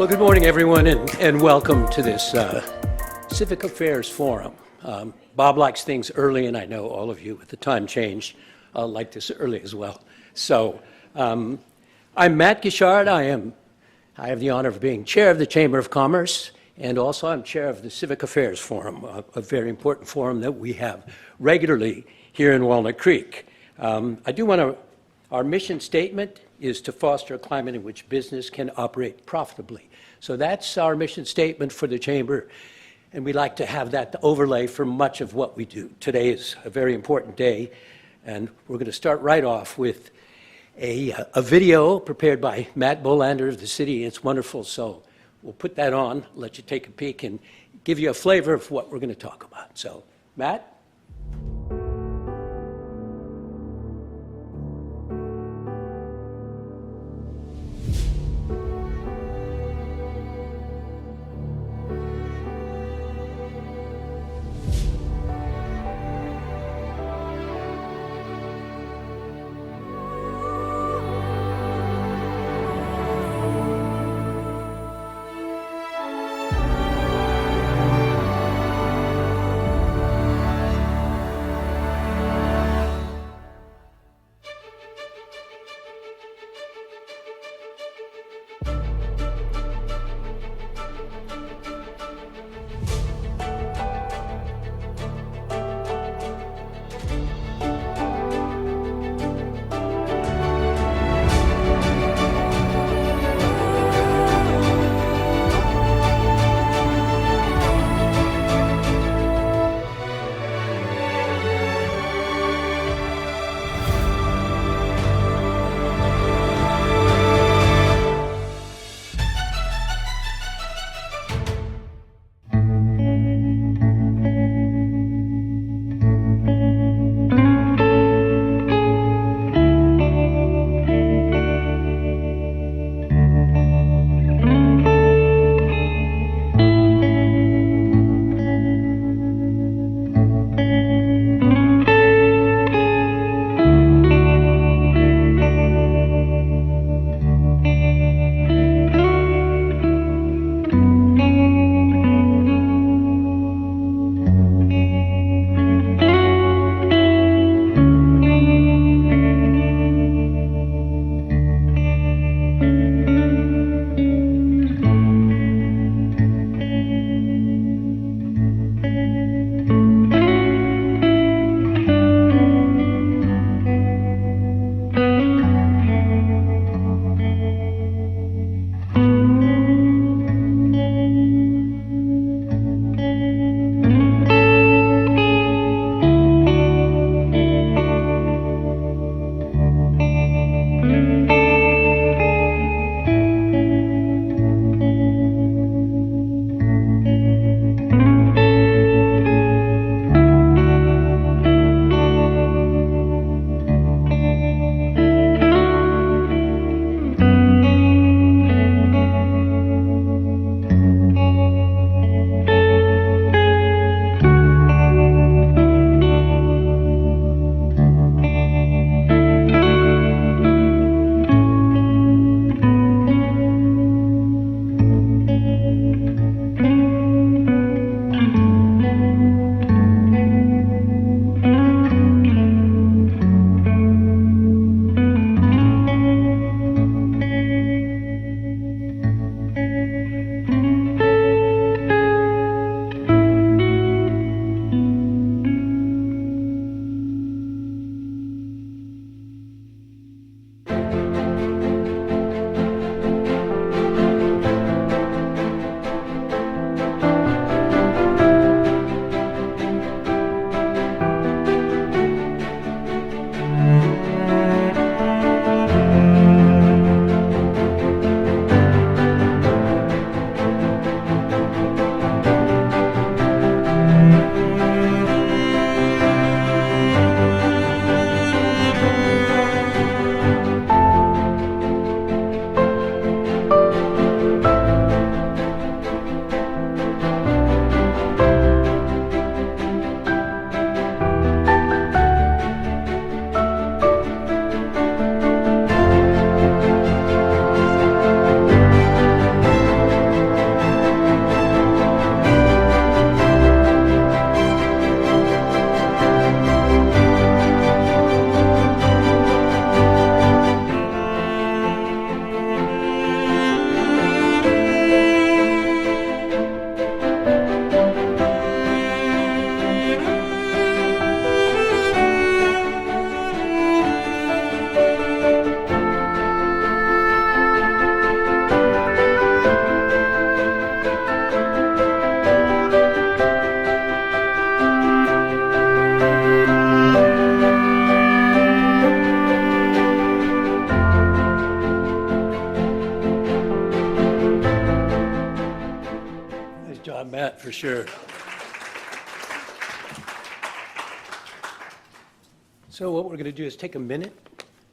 Good morning, everyone, and welcome to this Civic Affairs Forum. Bob likes things early, and I know all of you with the time change like this early as well. So I'm Matt Gishard. I have the honor of being chair of the Chamber of Commerce, and also I'm chair of the Civic Affairs Forum, a very important forum that we have regularly here in Walnut Creek. Our mission statement is to foster a climate in which business can operate profitably. So that's our mission statement for the Chamber, and we like to have that overlay for much of what we do. Today is a very important day, and we're going to start right off with a video prepared by Matt Bolander of the city. It's wonderful, so we'll put that on, let you take a peek, and give you a flavor of what we're going to talk about. So, Matt? Sure. So what we're going to do is take a minute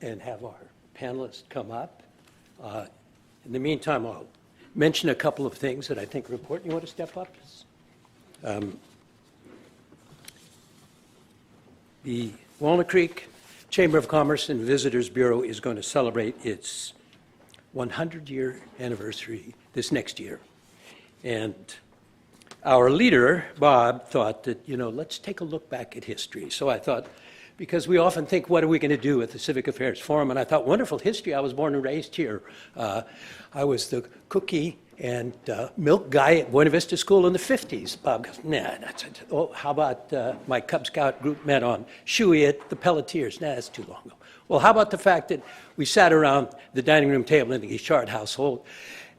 and have our panelists come up. In the meantime, I'll mention a couple of things that I think are important. You want to step up? The Walnut Creek Chamber of Commerce and Visitors Bureau is going to celebrate its 100-year anniversary this next year. And our leader, Bob, thought that, let's take a look back at history. So I thought, because we often think, what are we going to do at the Civic Affairs Forum? And I thought, wonderful history. I was born and raised here. I was the cookie and milk guy at Buena Vista School in the 50s. Bob goes, nah, that's it. Oh, how about my Cub Scout group met on Shuey at the Pelletiers? Nah, that's too long ago. Well, how about the fact that we sat around the dining room table in the Guichard household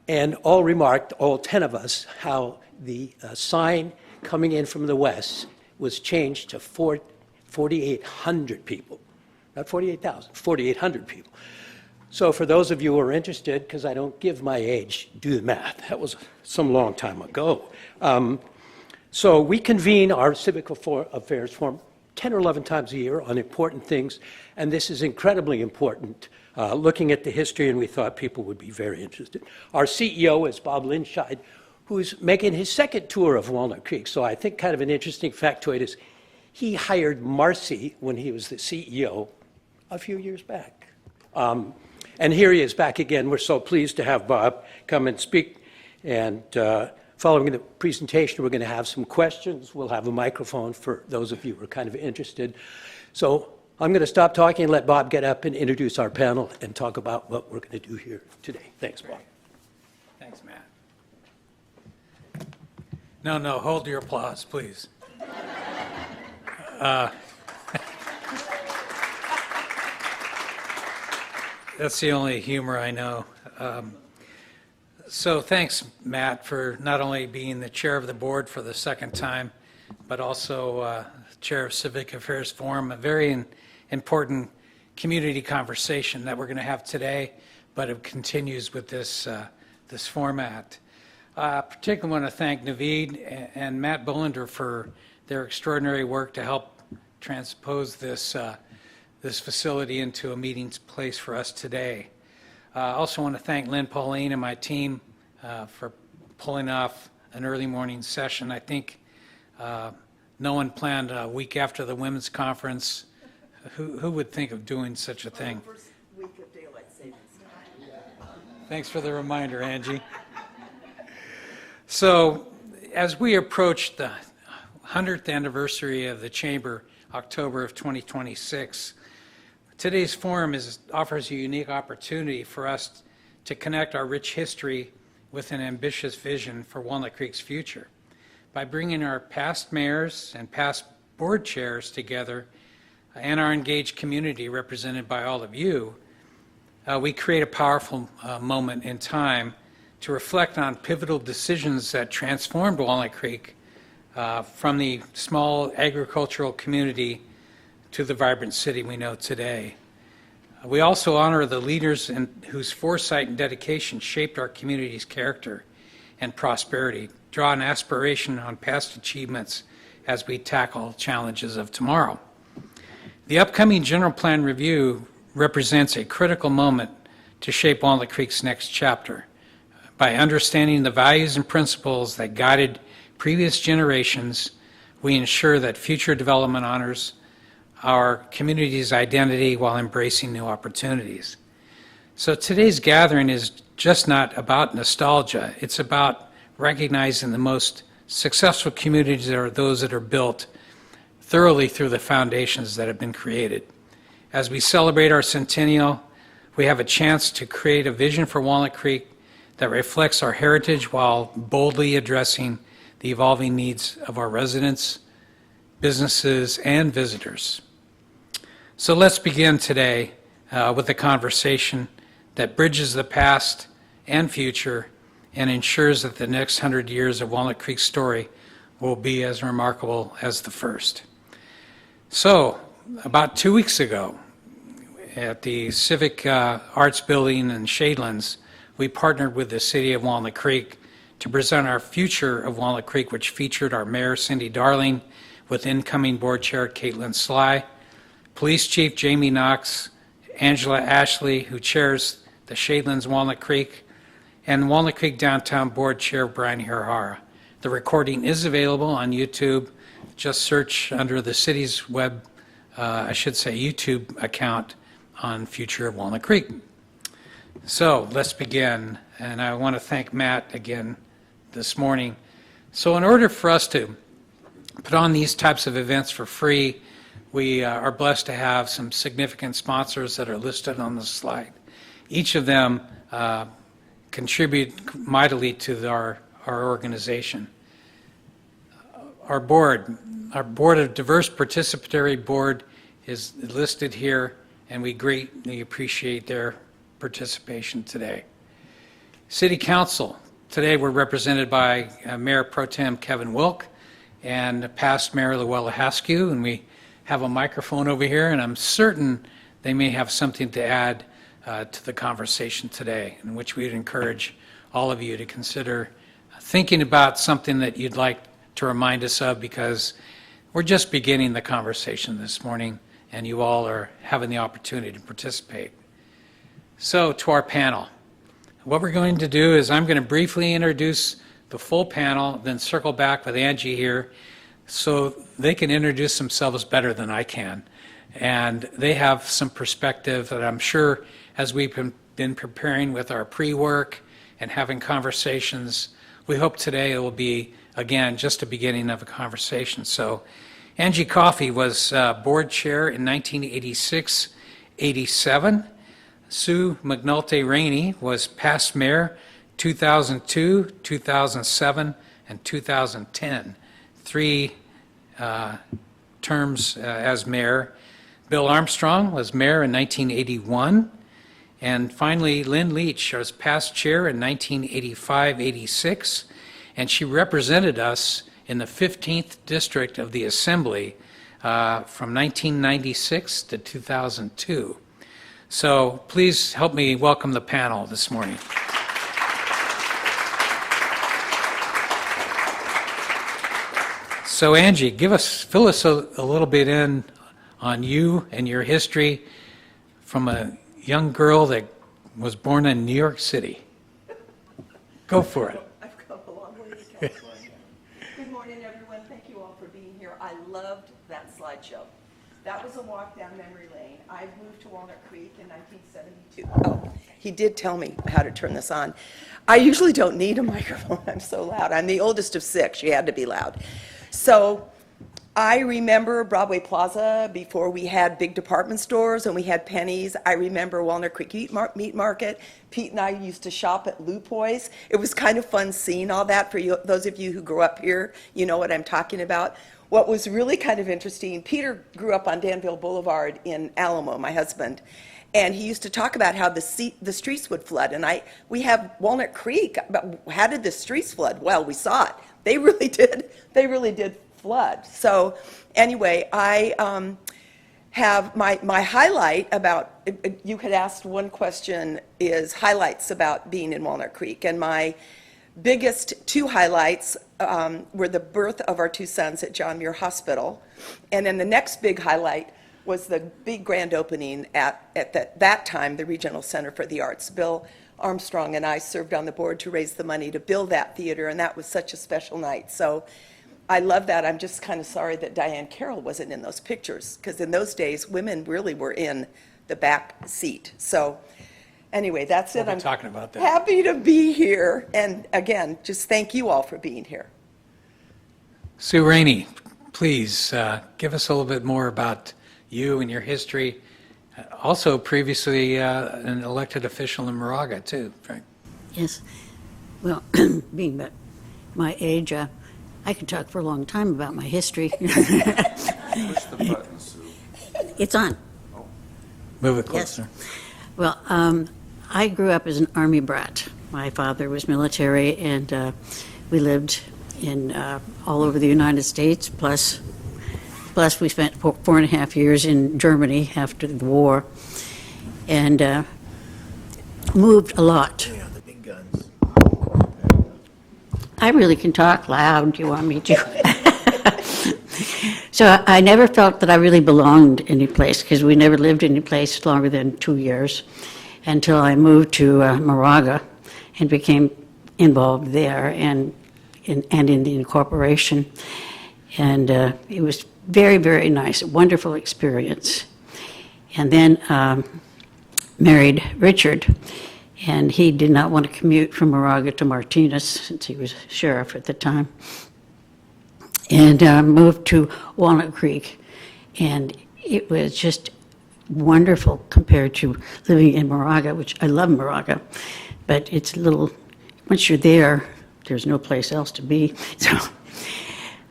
and all remarked, all 10 of us, how the sign coming in from the west was changed to 4,800 people. Not 48,000, 4,800 people. So for those of you who are interested, because I don't give my age, do the math. That was some long time ago. So we convene our Civic Affairs Forum 10 or 11 times a year on important things, and this is incredibly important, looking at the history, and we thought people would be very interested. Our CEO is Bob Lynne, who's making his second tour of Walnut Creek. So I think kind of an interesting factoid is he hired Marcy when he was the CEO a few years back. And here he is back again. We're so pleased to have Bob come and speak. And following the presentation, we're going to have some questions. We'll have a microphone for those of you who are kind of interested. So I'm going to stop talking and let Bob get up and introduce our panel and talk about what we're going to do here today. Thanks, Bob. Thanks, Matt. No, hold your applause, please. That's the only humor I know. So thanks, Matt, for not only being the chair of the board for the second time, but also chair of Civic Affairs Forum, a very important community conversation that we're going to have today, but it continues with this format. Particularly want to thank Naveed and Matt Bollinger for their extraordinary work to help transpose this facility into a meeting place for us today. I also want to thank Lynne, Pauline, and my team for pulling off an early morning session. I think no one planned a week after the women's conference. Who would think of doing such a thing? First week of daylight savings time. Thanks for the reminder, Angie. So, as we approach the 100th anniversary of the Chamber, October of 2026, today's forum offers a unique opportunity for us to connect our rich history with an ambitious vision for Walnut Creek's future. By bringing our past mayors and past board chairs together and our engaged community represented by all of you, we create a powerful moment in time to reflect on pivotal decisions that transformed Walnut Creek from the small agricultural community to the vibrant city we know today. We also honor the leaders whose foresight and dedication shaped our community's character and prosperity, draw an aspiration on past achievements as we tackle challenges of tomorrow. The upcoming General Plan Review represents a critical moment to shape Walnut Creek's next chapter. By understanding the values and principles that guided previous generations, we ensure that future development honors our community's identity while embracing new opportunities. So today's gathering is just not about nostalgia. It's about recognizing the most successful communities are those that are built thoroughly through the foundations that have been created. As we celebrate our centennial, we have a chance to create a vision for Walnut Creek that reflects our heritage while boldly addressing the evolving needs of our residents, businesses, and visitors. So let's begin today with a conversation that bridges the past and future and ensures that the next 100 years of Walnut Creek's story will be as remarkable as the first. So, about 2 weeks ago, at the Civic Arts Building in Shadelands, we partnered with the City of Walnut Creek to present our future of Walnut Creek, which featured our Mayor Cindy Darling with incoming Board Chair Caitlin Sly, Police Chief Jamie Knox, Angela Ashley, who chairs the Shadelands Walnut Creek, and Walnut Creek Downtown Board Chair Brian Hirahara. The recording is available on YouTube. Just search under the city's YouTube account on Future of Walnut Creek. So let's begin, and I want to thank Matt again this morning. So in order for us to put on these types of events for free, we are blessed to have some significant sponsors that are listed on the slide. Each of them contribute mightily to our organization. Our board of diverse participatory board is listed here, and we greatly appreciate their participation today. City Council, today we're represented by Mayor Pro Tem Kevin Wilk and past Mayor Luella Haskew, and we have a microphone over here, and I'm certain they may have something to add to the conversation today, in which we'd encourage all of you to consider thinking about something that you'd like to remind us of, because we're just beginning the conversation this morning, and you all are having the opportunity to participate. So to our panel, what we're going to do is I'm going to briefly introduce the full panel, then circle back with Angie here so they can introduce themselves better than I can. And they have some perspective that I'm sure, as we've been preparing with our pre-work and having conversations, we hope today it will be, again, just a beginning of a conversation. So Angie Coffey was board chair in 1986-87. Sue McNulty Rainey was past mayor 2002, 2007, and 2010. 3 terms as mayor. Bill Armstrong was mayor in 1981. And finally, Lynne Leach was past chair in 1985-86, and she represented us in the 15th District of the Assembly from 1996 to 2002. So please help me welcome the panel this morning. So Angie, fill us a little bit in on you and your history from a young girl that was born in New York City. Go for it. I've come a long way to California. Good morning, everyone. Thank you all for being here. I loved that slideshow. That was a walk down memory lane. I moved to Walnut Creek in 1972. Oh, he did tell me how to turn this on. I usually don't need a microphone. I'm so loud. I'm the oldest of 6. You had to be loud. So I remember Broadway Plaza before we had big department stores and we had Pennies. I remember Walnut Creek Meat Market. Pete and I used to shop at Lupoy's. It was kind of fun seeing all that. For you, those of you who grew up here, you know what I'm talking about. What was really kind of interesting, Peter grew up on Danville Boulevard in Alamo, my husband, and he used to talk about how the streets would flood. And we have Walnut Creek, but how did the streets flood? Well, we saw it. They really did. They really did flood. So anyway, I have my highlight about, you had asked one question, is highlights about being in Walnut Creek. And my biggest 2 highlights were the birth of our 2 sons at John Muir Hospital. And then the next big highlight was the big grand opening at that time, the Regional Center for the Arts. Bill Armstrong and I served on the board to raise the money to build that theater, and that was such a special night. So I love that. I'm just kind of sorry that Diane Carroll wasn't in those pictures, because in those days, women really were in the back seat. So anyway, that's it. I'm talking about that. Happy to be here. And again, just thank you all for being here. Sue Rainey, please give us a little bit more about you and your history. Also previously an elected official in Moraga too, right? Yes. Well, being my age, I could talk for a long time about my history. Push the button, Sue. It's on. Move it Yes. closer. Well, I grew up as an Army brat. My father was military, and we lived in all over the United States, plus we spent 4.5 years in Germany after the war, and moved a lot. Yeah, the big guns. I really can talk loud. Do you want me to? So I never felt that I really belonged any place because we never lived any place longer than 2 years until I moved to Moraga and became involved there and in the incorporation. And it was very, very nice, a wonderful experience. And then married Richard, and he did not want to commute from Moraga to Martinez since he was sheriff at the time, and moved to Walnut Creek. And it was just wonderful compared to living in Moraga, which I love Moraga, but it's a little, once you're there, there's no place else to be. So,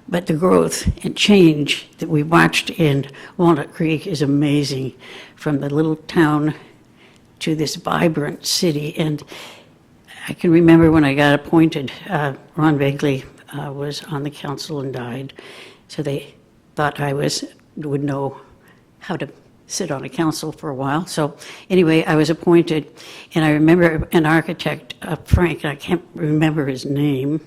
but the growth and change that we watched in Walnut Creek is amazing, from the little town to this vibrant city. And I can remember when I got appointed, Ron Begley was on the council and died, so they thought I would know how to sit on a council for a while. So anyway, I was appointed, and I remember an architect, Frank, and I can't remember his name.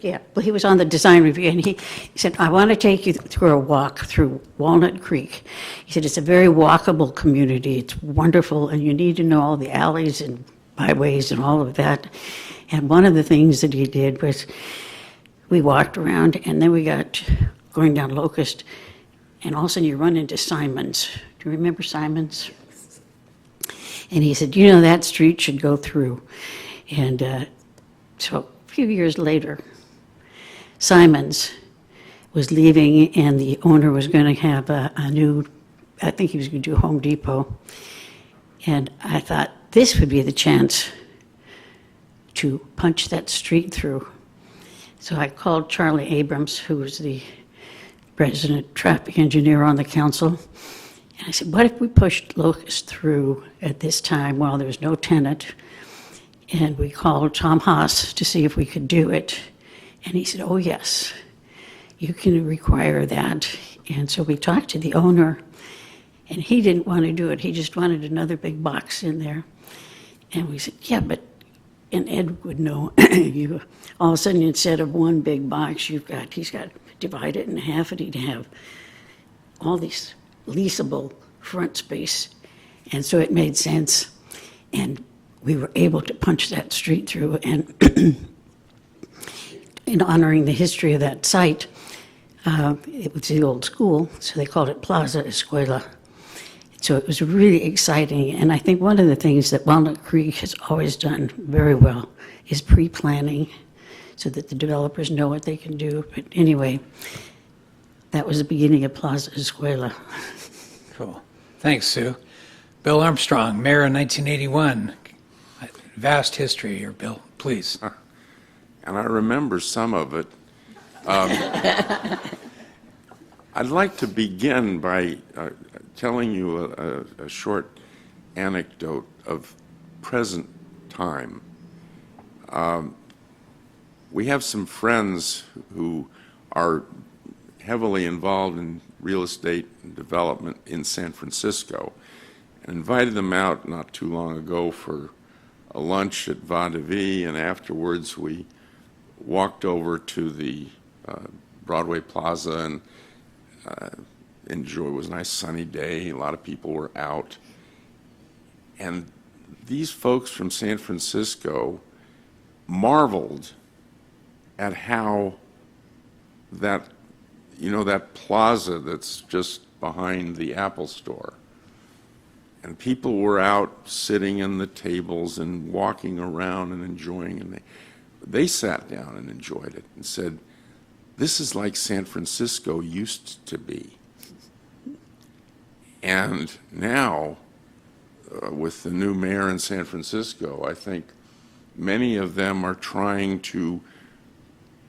Yeah, well, he was on the design review, and he said, I want to take you through a walk through Walnut Creek. He said, it's a very walkable community. It's wonderful, and you need to know all the alleys and byways and all of that. And one of the things that he did was we walked around, and then we got going down Locust, and all of a sudden you run into Simon's. Do you remember Simon's? And he said, you know, that street should go through. And so a few years later, Simon's was leaving, and the owner was going to have a new, I think he was going to do Home Depot. And I thought this would be the chance to punch that street through. So I called Charlie Abrams, who was the resident traffic engineer on the council, and I said, what if we pushed Locust through at this time while there was no tenant? And we called Tom Haas to see if we could do it. And he said, oh, yes, you can require that. And so we talked to the owner, and he didn't want to do it. He just wanted another big box in there. And we said, yeah, but, and Ed would know, you, all of a sudden, instead of one big box, he's got to divide it in half, and he'd have all these leasable front space. And so it made sense. And we were able to punch that street through, and in honoring the history of that site, it was the old school, so they called it Plaza Escuela. So it was really exciting, and I think one of the things that Walnut Creek has always done very well is pre-planning so that the developers know what they can do. But anyway, that was the beginning of Plaza Escuela. Cool. Thanks, Sue. Bill Armstrong, mayor in 1981. Vast history here, Bill, please. And I remember some of it. I'd like to begin by telling you a short anecdote of present time. We have some friends who are heavily involved in real estate and development in San Francisco, and invited them out not too long ago for a lunch at Vaudeville, and afterwards we walked over to the Broadway Plaza and enjoyed. It was a nice sunny day. A lot of people were out, and these folks from San Francisco marveled at how that, you know, that plaza that's just behind the Apple store. And people were out sitting in the tables and walking around and enjoying, and they sat down and enjoyed it and said, this is like San Francisco used to be. And now, with the new mayor in San Francisco, I think many of them are trying to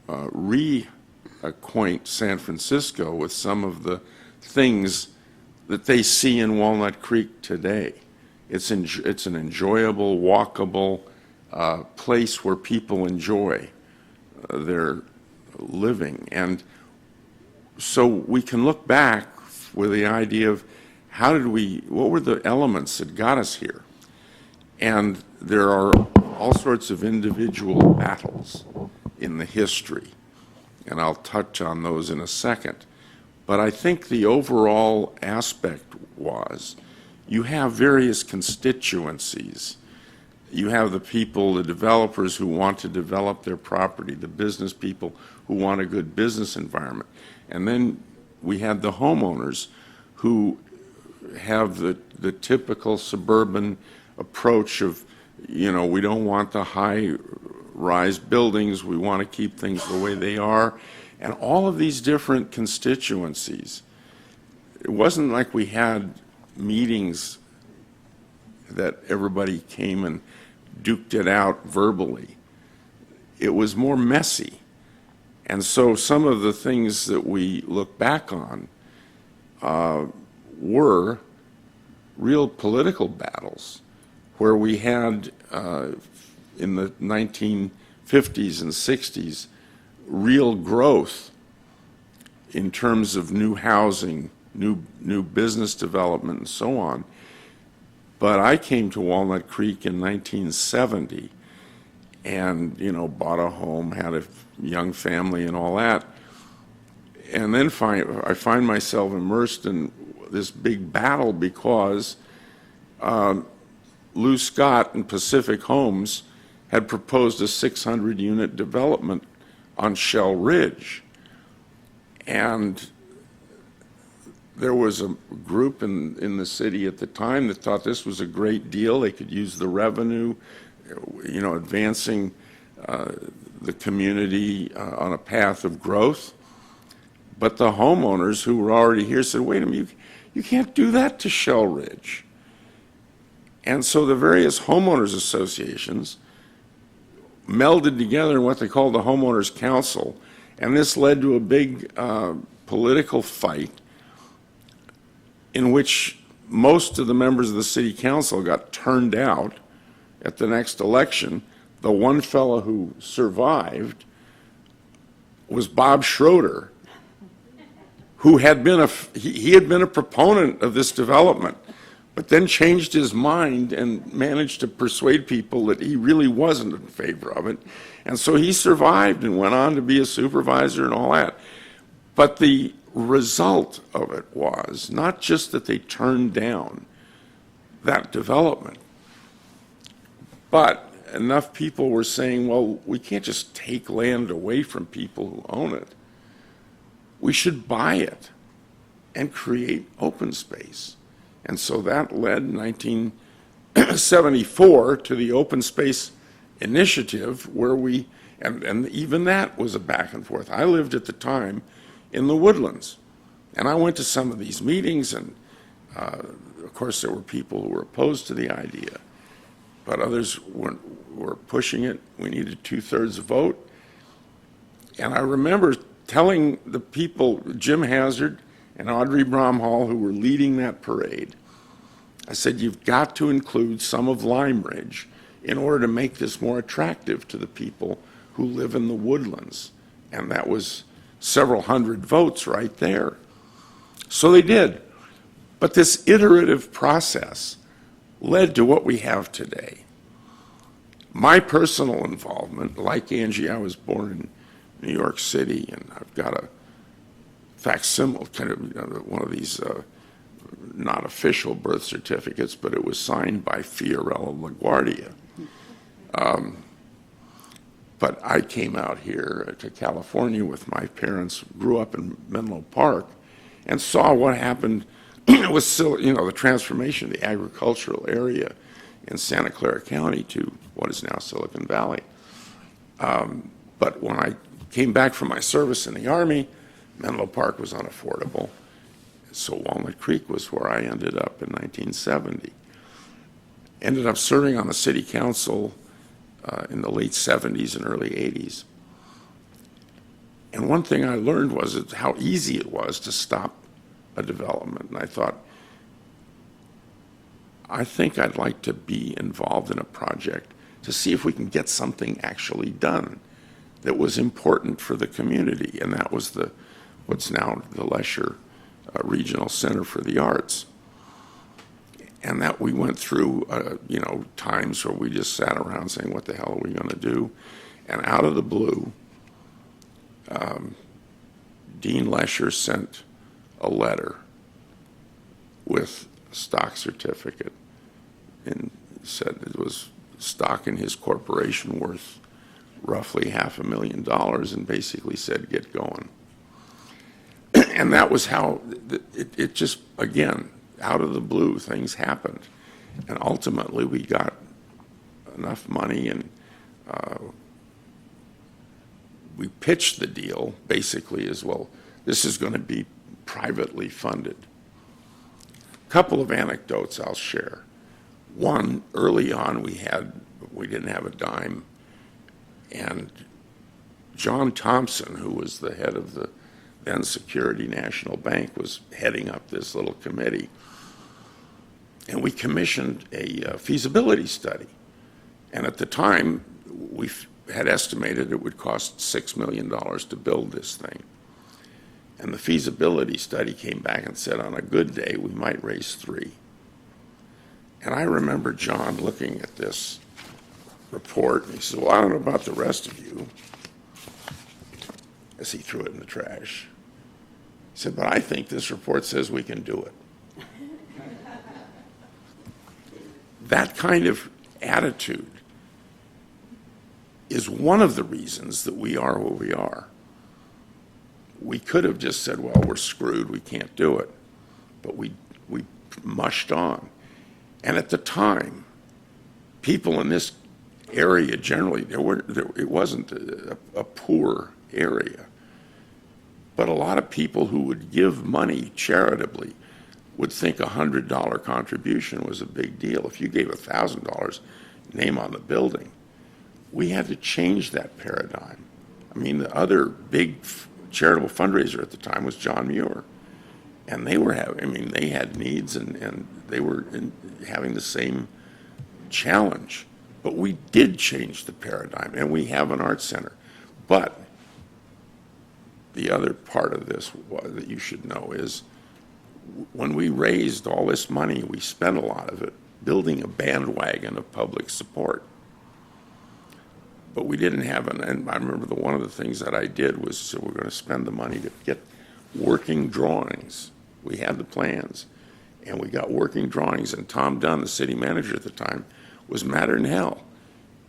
reacquaint San Francisco with some of the things that they see in Walnut Creek today. It's an enjoyable, walkable place where people enjoy their living. And so we can look back with the idea of what were the elements that got us here? And there are all sorts of individual battles. in the history, and I'll touch on those in a second. But I think the overall aspect was you have various constituencies. You have the people, the developers who want to develop their property, the business people who want a good business environment. And then we had the homeowners who have the typical suburban approach of, you know, we don't want the high-rise buildings, we want to keep things the way they are. And all of these different constituencies, it wasn't like we had meetings that everybody came and duked it out verbally. It was more messy. And so some of the things that we look back on were real political battles where we had, in the 1950s and 60s, real growth in terms of new housing, new business development, and so on. But I came to Walnut Creek in 1970 and, you know, bought a home, had a young family and all that. And then I find myself immersed in this big battle because Lou Scott and Pacific Homes had proposed a 600-unit development on Shell Ridge. And there was a group in the city at the time that thought this was a great deal. They could use the revenue, you know, advancing the community on a path of growth. But the homeowners who were already here said, wait a minute, you can't do that to Shell Ridge. And so the various homeowners associations melded together in what they called the Homeowners Council, and this led to a big political fight in which most of the members of the city council got turned out at the next election. The one fellow who survived was Bob Schroeder, who had been he had been a proponent of this development, but then changed his mind and managed to persuade people that he really wasn't in favor of it. And so he survived and went on to be a supervisor and all that. But the result of it was not just that they turned down that development, but enough people were saying, well, we can't just take land away from people who own it. We should buy it and create open space. And so that led in 1974 to the Open Space Initiative, where we, and even that was a back and forth. I lived at the time in the Woodlands, and I went to some of these meetings, and of course there were people who were opposed to the idea, but others were pushing it. We needed 2/3 vote. And I remember telling the people, Jim Hazard and Audrey Bromhall, who were leading that parade, I said, you've got to include some of Lime Ridge in order to make this more attractive to the people who live in the Woodlands. And that was several hundred votes right there. So they did. But this iterative process led to what we have today. My personal involvement, like Angie, I was born in New York City, and I've got a facsimile, kind of, you know, one of these not official birth certificates, but it was signed by Fiorello LaGuardia. But I came out here to California with my parents, grew up in Menlo Park, and saw what happened with, you know, the transformation of the agricultural area in Santa Clara County to what is now Silicon Valley. But when I came back from my service in the Army, Menlo Park was unaffordable. So Walnut Creek was where I ended up in 1970. Ended up serving on the city council in the late 70s and early 80s. And one thing I learned was how easy it was to stop a development. And I thought, I think I'd like to be involved in a project to see if we can get something actually done that was important for the community. And that was what's now the Lesher Regional Center for the Arts. And that we went through, you know, times where we just sat around saying, what the hell are we going to do? And out of the blue, Dean Lesher sent a letter with a stock certificate and said it was stock in his corporation worth roughly $500,000 and basically said, get going. And that was how it just, again, out of the blue, things happened. And ultimately, we got enough money and we pitched the deal basically as, well, this is going to be privately funded. A couple of anecdotes I'll share. One, early on, we didn't have a dime, and John Thompson, who was the head of the then Security National Bank, was heading up this little committee, and we commissioned a feasibility study. And at the time, we had estimated it would cost $6 million to build this thing. And the feasibility study came back and said, on a good day, we might raise $3 million. And I remember John looking at this report, and he said, well, I don't know about the rest of you, as he threw it in the trash. He said, but I think this report says we can do it. That kind of attitude is one of the reasons that we are where we are. We could have just said, well, we're screwed, we can't do it. But we mushed on. And at the time, people in this area generally, it wasn't a poor area. But a lot of people who would give money charitably would think a $100 contribution was a big deal. If you gave $1,000, name on the building. We had to change that paradigm. I mean, the other big charitable fundraiser at the time was John Muir. And they were they had needs and they were having the same challenge. But we did change the paradigm, and we have an art center. But the other part of this that you should know is when we raised all this money, we spent a lot of it building a bandwagon of public support. But we didn't have and I remember one of the things that I did was, so we're going to spend the money to get working drawings. We had the plans, and we got working drawings, and Tom Dunn, the city manager at the time, was madder than hell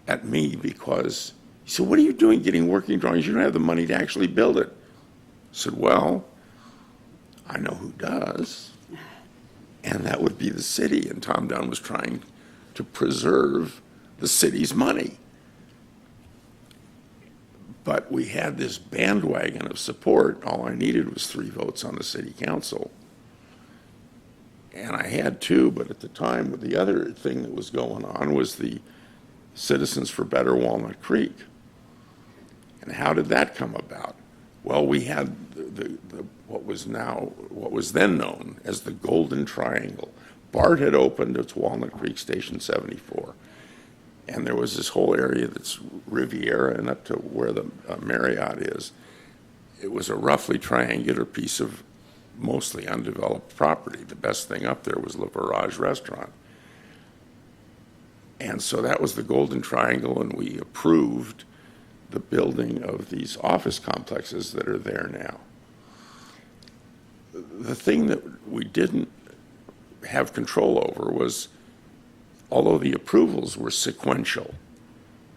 at me because he said, what are you doing getting working drawings? You don't have the money to actually build it. I said, well, I know who does, and that would be the city. And Tom Dunn was trying to preserve the city's money. But we had this bandwagon of support. All I needed was 3 votes on the city council. And I had 2, but at the time, the other thing that was going on was the Citizens for Better Walnut Creek. And how did that come about? Well, we had what was then known as the Golden Triangle. BART had opened its Walnut Creek Station 74. And there was this whole area that's Riviera and up to where the Marriott is. It was a roughly triangular piece of mostly undeveloped property. The best thing up there was Le Virage Restaurant. And so that was the Golden Triangle, and we approved the building of these office complexes that are there now. The thing that we didn't have control over was, although the approvals were sequential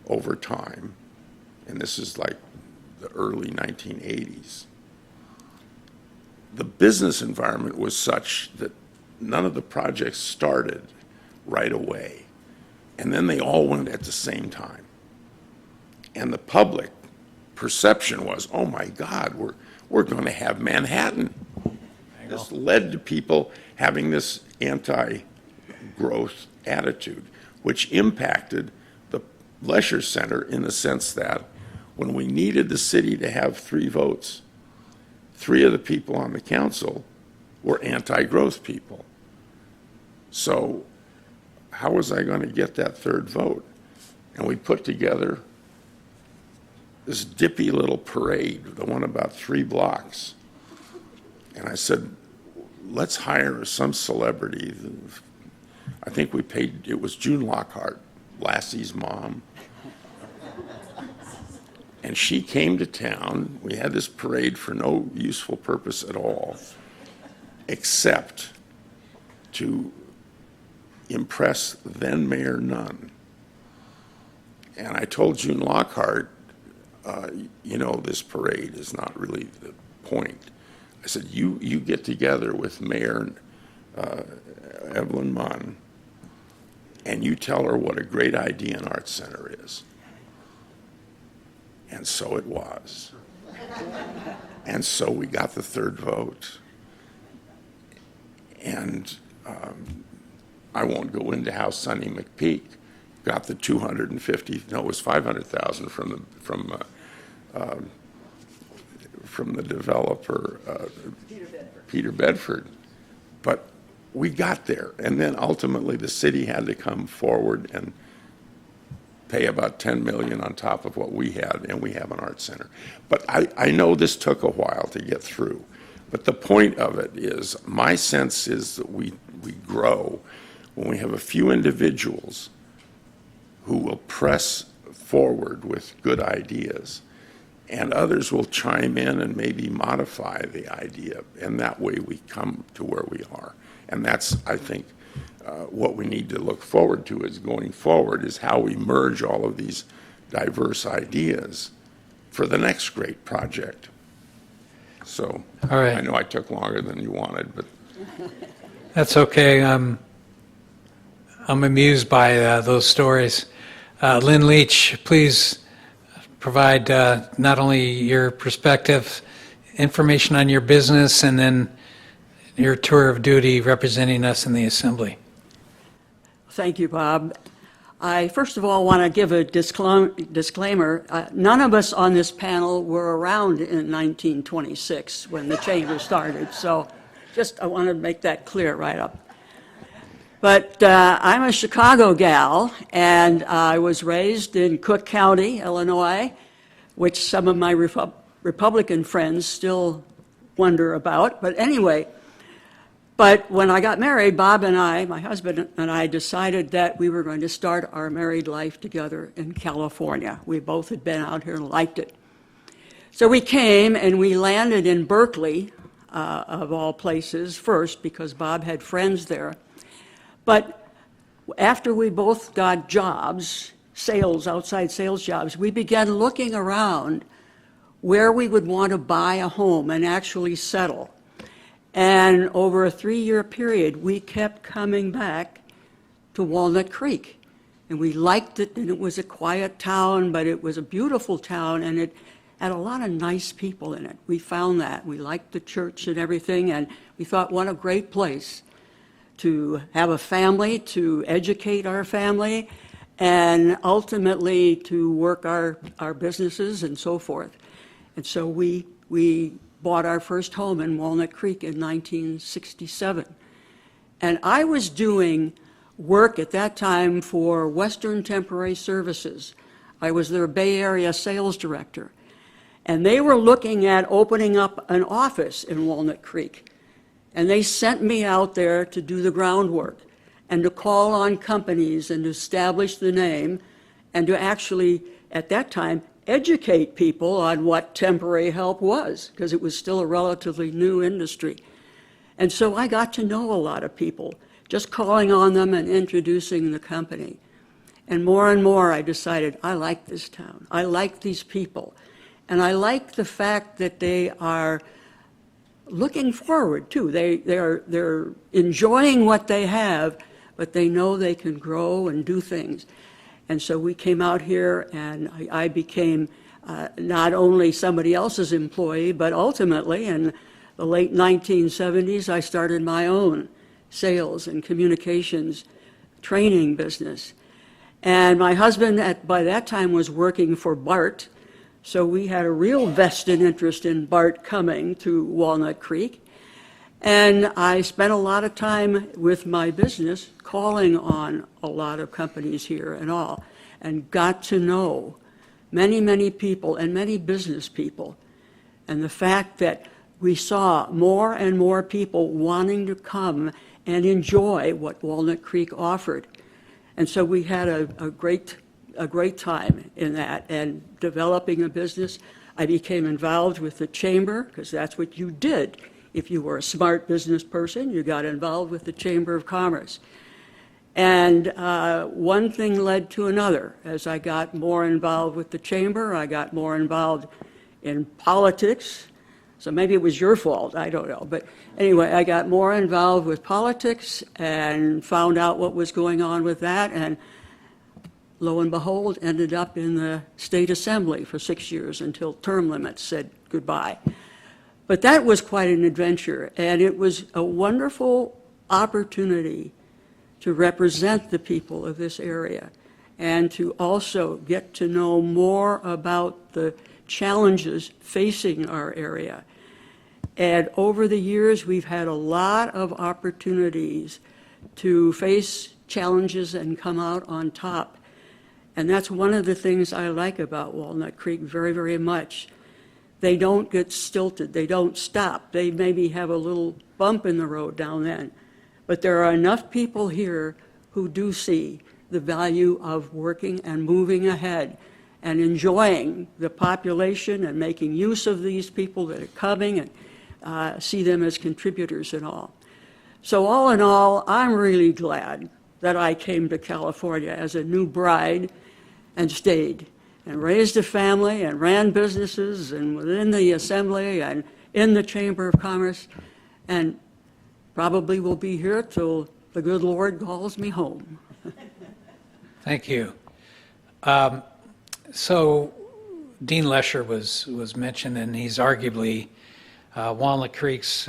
over time, and this is like the early 1980s, the business environment was such that none of the projects started right away. And then they all went at the same time. And the public perception was, oh my God, we're going to have Manhattan. This led to people having this anti-growth attitude, which impacted the Leisure Center in the sense that when we needed the city to have 3 votes, 3 of the people on the council were anti-growth people. So how was I going to get that 3rd vote? And we put together this dippy little parade, the one about 3 blocks. And I said, let's hire some celebrity. I think we paid, it was June Lockhart, Lassie's mom. And she came to town. We had this parade for no useful purpose at all, except to impress then Mayor Nunn. And I told June Lockhart, this parade is not really the point. I said, you get together with Mayor Evelyn Munn, and you tell her what a great idea an arts center is. And so it was. And so we got the third vote. And I won't go into how Sonny McPeak got the 250, no, it was 500,000 from the developer, Peter Bedford. But we got there. And then ultimately the city had to come forward and pay about $10 million on top of what we had, and we have an art center. But I know this took a while to get through. But the point of it is, my sense is that we grow when we have a few individuals who will press forward with good ideas, and others will chime in and maybe modify the idea, and that way we come to where we are. And that's, I think, what we need to look forward to is going forward is how we merge all of these diverse ideas for the next great project. So All right. I know I took longer than you wanted, but That's okay. I'm amused by those stories. Lynne Leach, please provide not only your perspective, information on your business, and then your tour of duty representing us in the Assembly. Thank you, Bob. I first of all want to give a disclaimer. None of us on this panel were around in 1926 when the chamber started, so I want to make that clear right up. But I'm a Chicago gal, and I was raised in Cook County, Illinois, which some of my Republican friends still wonder about. But anyway, when I got married, Bob and I, my husband and I, decided that we were going to start our married life together in California. We both had been out here and liked it. So we came and we landed in Berkeley, of all places, first because Bob had friends there. But after we both got jobs, outside sales jobs, we began looking around where we would want to buy a home and actually settle. And over a 3-year period, we kept coming back to Walnut Creek. And we liked it, and it was a quiet town, but it was a beautiful town, and it had a lot of nice people in it. We found that. We liked the church and everything, and we thought, what a great place to have a family, to educate our family, and ultimately to work our businesses and so forth. And so we bought our first home in Walnut Creek in 1967. And I was doing work at that time for Western Temporary Services. I was their Bay Area sales director. And they were looking at opening up an office in Walnut Creek. And they sent me out there to do the groundwork and to call on companies and to establish the name and to actually, at that time, educate people on what temporary help was, because it was still a relatively new industry. And so I got to know a lot of people, just calling on them and introducing the company. And more I decided, I like this town. I like these people. And I like the fact that they are looking forward, too. They're enjoying what they have, but they know they can grow and do things. And so we came out here, and I became not only somebody else's employee, but ultimately, in the late 1970s, I started my own sales and communications training business. And my husband, by that time, was working for BART, so we had a real vested interest in BART coming to Walnut Creek. And I spent a lot of time with my business calling on a lot of companies here and all, and got to know many people and many business people. And the fact that we saw more and more people wanting to come and enjoy what Walnut Creek offered. And so we had a great a great time in that and developing a business. I became involved with the chamber because that's what you did. If you were a smart business person, you got involved with the Chamber of Commerce. And one thing led to another. As I got more involved with the chamber, I got more involved in politics. So maybe it was your fault, I don't know. But anyway, I got more involved with politics and found out what was going on with that. And lo and behold, ended up in the state assembly for 6 years until term limits said goodbye. But that was quite an adventure, and it was a wonderful opportunity to represent the people of this area and to also get to know more about the challenges facing our area. And over the years, we've had a lot of opportunities to face challenges and come out on top. And that's one of the things I like about Walnut Creek very, very much. They don't get stilted. They don't stop. They maybe have a little bump in the road down then. But there are enough people here who do see the value of working and moving ahead and enjoying the population and making use of these people that are coming and see them as contributors and all. So all in all, I'm really glad that I came to California as a new bride and stayed and raised a family and ran businesses and within the assembly and in the Chamber of Commerce, and probably will be here till the good Lord calls me home. Thank you. So Dean Lesher was mentioned, and he's arguably Walnut Creek's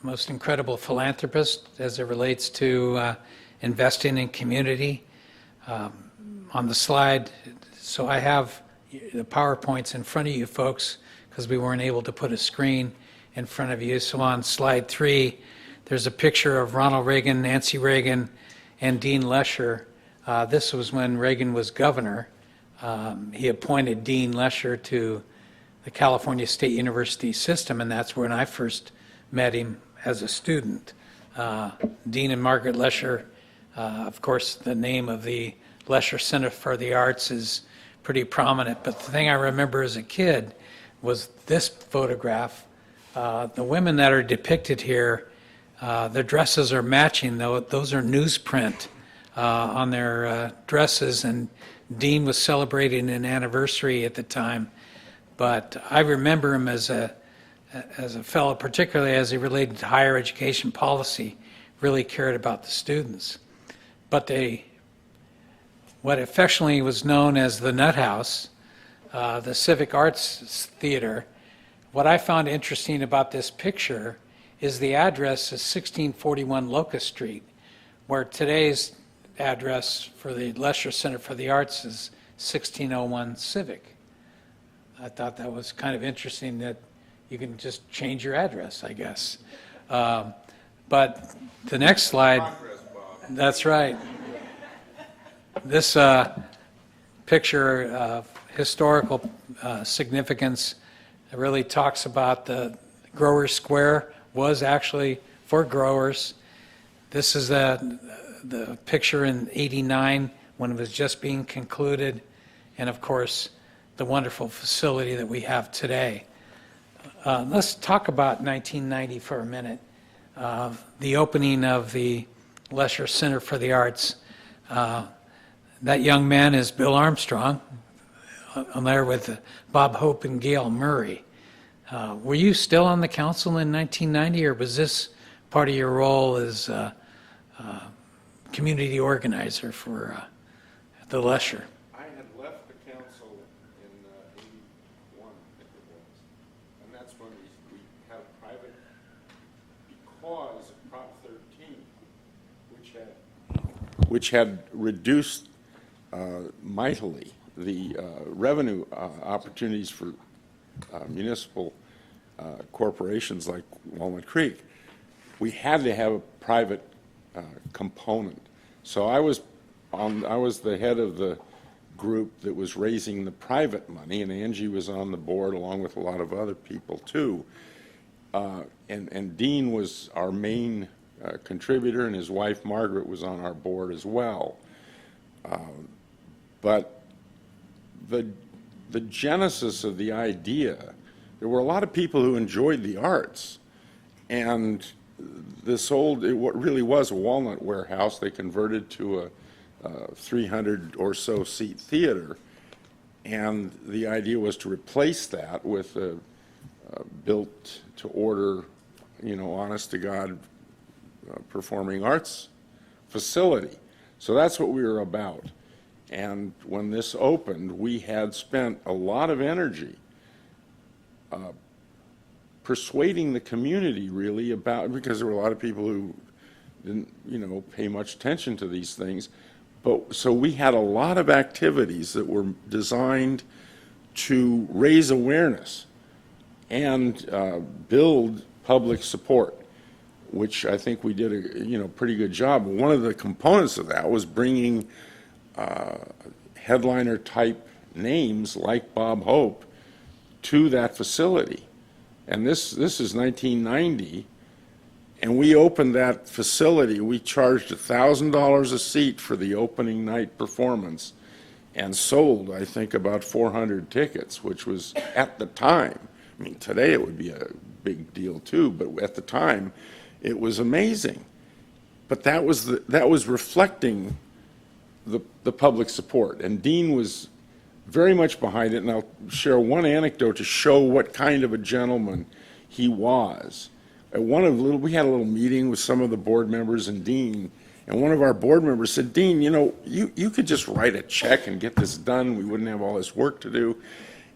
most incredible philanthropist as it relates to investing in community. On the slide, so I have the PowerPoints in front of you folks because we weren't able to put a screen in front of you. So on slide 3, there's a picture of Ronald Reagan, Nancy Reagan, and Dean Lesher. This was when Reagan was governor. He appointed Dean Lesher to the California State University system, and that's when I first met him as a student. Dean and Margaret Lesher, of course, the name of the Lesher Center for the Arts is pretty prominent, but the thing I remember as a kid was this photograph. The women that are depicted here, their dresses are matching, though. Those are newsprint on their dresses, and Dean was celebrating an anniversary at the time. But I remember him as a fellow, particularly as he related to higher education policy, really cared about the students. But what affectionately was known as the Nut House, the Civic Arts Theater, what I found interesting about this picture is the address is 1641 Locust Street, where today's address for the Lesher Center for the Arts is 1601 Civic. I thought that was kind of interesting that you can just change your address, I guess. But the next slide, that's right. This picture of historical significance really talks about the Growers Square was actually for growers. This is the picture in '89 when it was just being concluded, and of course the wonderful facility that we have today. Let's talk about 1990 for a minute. The opening of the Lesher Center for the Arts. That young man is Bill Armstrong. I'm there with Bob Hope and Gail Murray. Were you still on the council in 1990, or was this part of your role as community organizer for the Lesher? I had left the council in '81, I think it was, and that's when we had a private, because of Prop 13, which had reduced mightily the revenue opportunities for municipal corporations like Walnut Creek. We had to have a private component. So I was the head of the group that was raising the private money, and Angie was on the board along with a lot of other people too. And Dean was our main contributor, and his wife Margaret was on our board as well. But the genesis of the idea, there were a lot of people who enjoyed the arts, and what really was a Walnut warehouse, they converted to a 300 or so seat theater, and the idea was to replace that with a built to order, honest to God, performing arts facility. So that's what we were about. And when this opened, we had spent a lot of energy persuading the community really about, because there were a lot of people who didn't, pay much attention to these things. But so we had a lot of activities that were designed to raise awareness and build public support, which I think we did a pretty good job. One of the components of that was bringing headliner type names like Bob Hope to that facility. And this is 1990, and we opened that facility. We charged $1,000 a seat for the opening night performance and sold, I think, about 400 tickets, which was at the time. I mean, today it would be a big deal too, but at the time it was amazing. But that was reflecting the public support, and Dean was very much behind it. And I'll share one anecdote to show what kind of a gentleman he was. We had a little meeting with some of the board members and Dean, and one of our board members said, "Dean, you could just write a check and get this done. We wouldn't have all this work to do."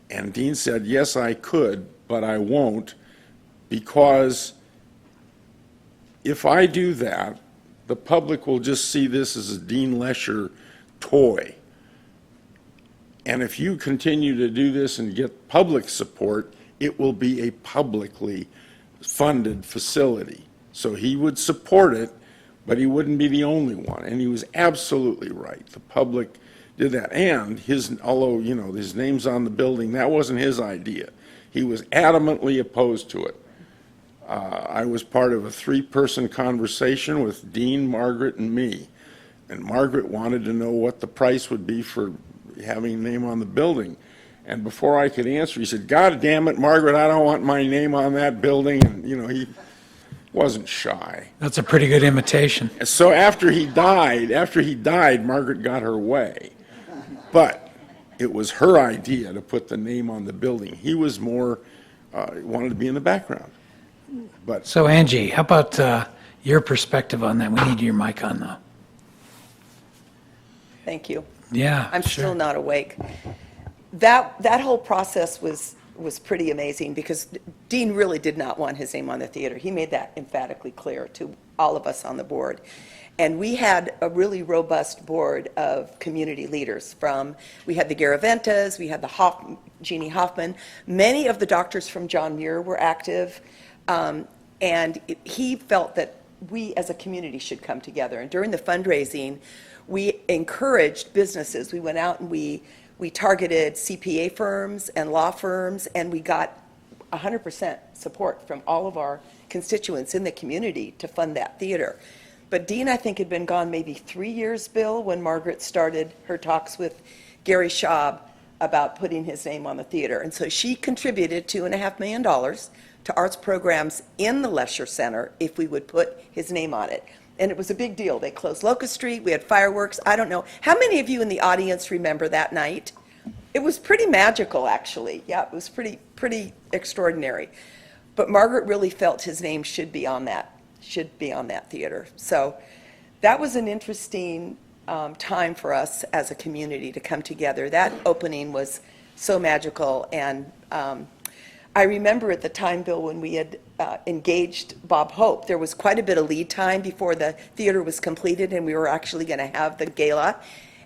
And Dean said, "Yes, I could, but I won't, because if I do that, the public will just see this as a Dean Lesher toy. And if you continue to do this and get public support, it will be a publicly funded facility." So he would support it, but he wouldn't be the only one. And he was absolutely right. The public did that. And although, his name's on the building, that wasn't his idea. He was adamantly opposed to it. I was part of a 3-person conversation with Dean, Margaret, and me. And Margaret wanted to know what the price would be for having a name on the building. And before I could answer, he said, "God damn it, Margaret, I don't want my name on that building." And, he wasn't shy. That's a pretty good imitation. And so after he died, Margaret got her way. But it was her idea to put the name on the building. He was more, wanted to be in the background. But So Angie, how about your perspective on that? We need your mic on though. Thank you. Yeah, I'm sure. still not awake. That whole process was pretty amazing, because Dean really did not want his name on the theater. He made that emphatically clear to all of us on the board. And we had a really robust board of community leaders. We had the Garaventas, we had the Jeannie Hoffman. Many of the doctors from John Muir were active. And he felt that we as a community should come together. And during the fundraising, we encouraged businesses. We went out and we targeted CPA firms and law firms, and we got 100% support from all of our constituents in the community to fund that theater. But Dean, I think, had been gone maybe 3 years, Bill, when Margaret started her talks with Gary Schaub about putting his name on the theater. And so she contributed $2.5 million to arts programs in the Lesher Center if we would put his name on it. And it was a big deal. They closed Locust Street. We had fireworks. I don't know. How many of you in the audience remember that night? It was pretty magical, actually. Yeah, it was pretty extraordinary. But Margaret really felt his name should be on that theater. So that was an interesting time for us as a community to come together. That opening was so magical. And I remember at the time, Bill, when we had engaged Bob Hope, there was quite a bit of lead time before the theater was completed and we were actually going to have the gala.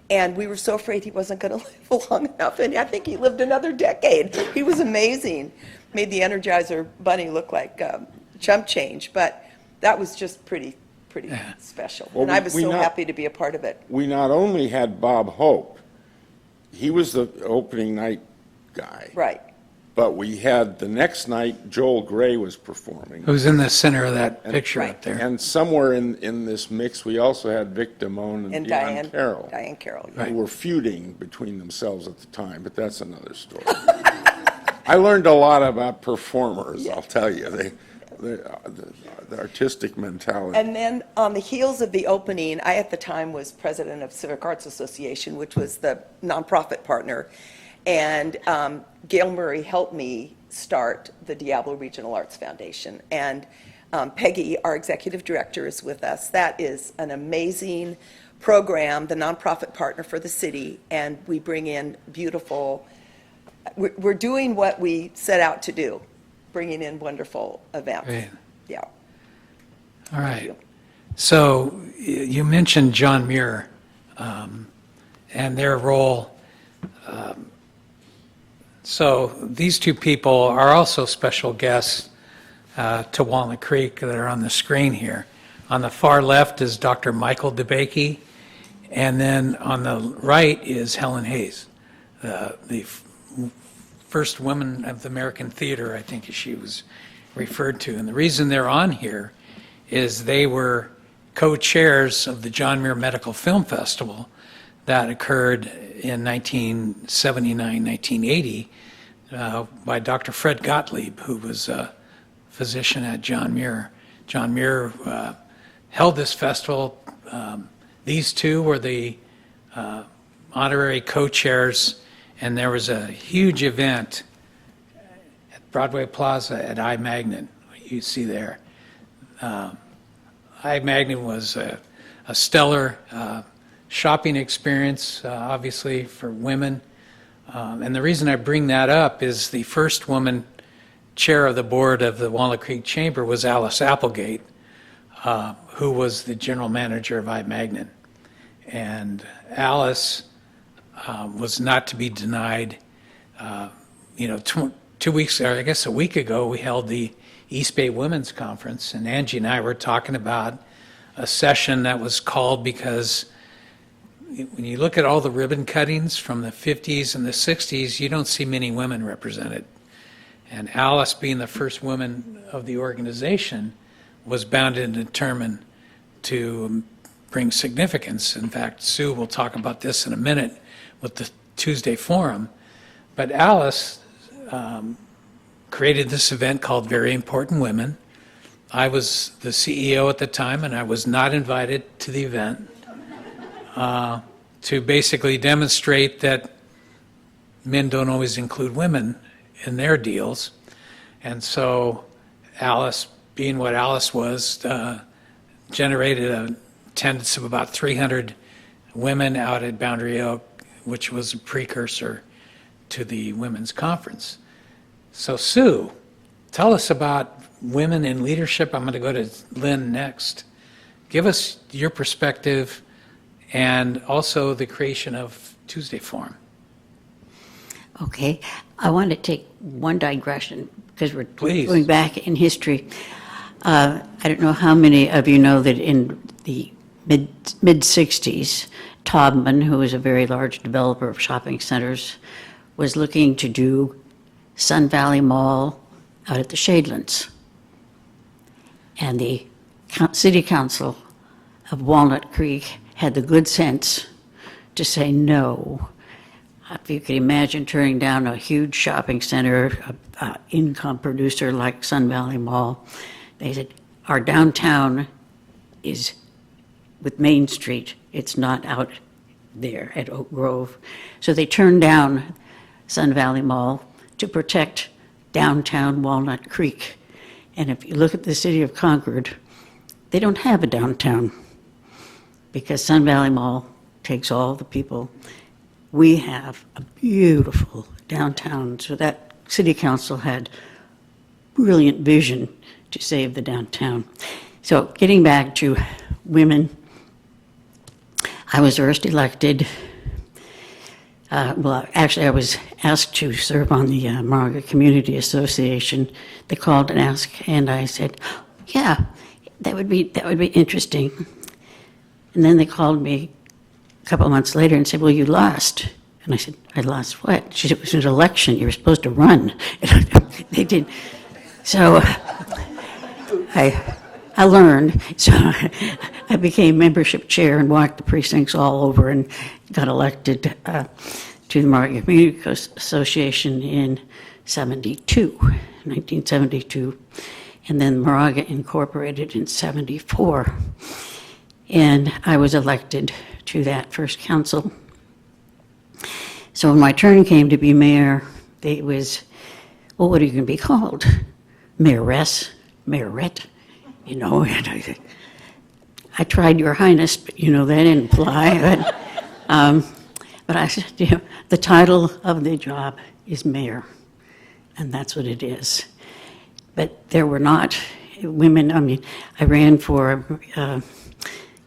And we were so afraid he wasn't going to live long enough. And I think he lived another decade. He was amazing. Made the Energizer Bunny look like chump change. But that was just pretty special. Well, and I was so happy to be a part of it. We not only had Bob Hope, he was the opening night guy. Right. But we had, the next night, Joel Gray was performing. Who's in the center of that picture Right. up there. And somewhere in this mix, we also had Vic Damone and Diane Carroll, Diane Carroll. who were feuding between themselves at the time, but that's another story. I learned a lot about performers, I'll tell you. The artistic mentality. And then on the heels of the opening, I at the time was president of Civic Arts Association, which was the nonprofit partner. And Gail Murray helped me start the Diablo Regional Arts Foundation. And Peggy, our executive director, is with us. That is an amazing program, the nonprofit partner for the city. And we bring in beautiful, we're doing what we set out to do, bringing in wonderful events. Great. Yeah. All right. So you mentioned John Muir and their role. So these two people are also special guests to Walnut Creek that are on the screen here. On the far left is Dr. Michael DeBakey, and then on the right is Helen Hayes, the first woman of the American theater, I think she was referred to. And the reason they're on here is they were co-chairs of the John Muir Medical Film Festival that occurred in 1979, 1980 by Dr. Fred Gottlieb, who was a physician at John Muir. John Muir held this festival. These two were the honorary co-chairs, and there was a huge event at Broadway Plaza at I-Magnet, you see there. I-Magnet was a stellar shopping experience, obviously, for women. And the reason I bring that up is the first woman chair of the board of the Walnut Creek Chamber was Alice Applegate, who was the general manager of I-Magnet. And Alice was not to be denied. 2 weeks, or I guess a week ago, we held the East Bay Women's Conference, and Angie and I were talking about a session that was called because when you look at all the ribbon cuttings from the 50s and the 60s, you don't see many women represented. And Alice, being the first woman of the organization, was bound and determined to bring significance. In fact, Sue will talk about this in a minute with the Tuesday Forum. But Alice created this event called Very Important Women. I was the CEO at the time, and I was not invited to the event to basically demonstrate that men don't always include women in their deals. And so Alice, being what Alice was, generated a attendance of about 300 women out at Boundary Oak, which was a precursor to the women's conference. So Sue, tell us about women in leadership. I'm going to go to Lynne next. Give us your perspective and also the creation of Tuesday Forum. Okay, I want to take one digression because we're Please. going back in history. I don't know how many of you know that in the mid-60s, Taubman, who was a very large developer of shopping centers, was looking to do Sun Valley Mall out at the Shadelands. And the city council of Walnut Creek had the good sense to say no. If you could imagine turning down a huge shopping center, an income producer like Sun Valley Mall, they said, our downtown is with Main Street. It's not out there at Oak Grove. So they turned down Sun Valley Mall to protect downtown Walnut Creek. And if you look at the city of Concord, they don't have a downtown because Sun Valley Mall takes all the people. We have a beautiful downtown, so that city council had brilliant vision to save the downtown. So getting back to women, I was first elected. Actually, I was asked to serve on the Moraga Community Association. They called and asked, and I said, "Yeah, that would be interesting." And then they called me a couple of months later and said, "Well, you lost." And I said, I lost what? She said, it was an election. You were supposed to run. They did. So I learned. So I became membership chair and walked the precincts all over and got elected to the Moraga Community Association in 1972. And then Moraga incorporated in 74. And I was elected to that first council. So when my turn came to be mayor, it was, well, what are you going to be called? Mayoress, mayorette, you know. And I tried Your Highness, but you know that didn't fly. But I said, you know, the title of the job is mayor, and that's what it is. But there were not women. I mean, I ran for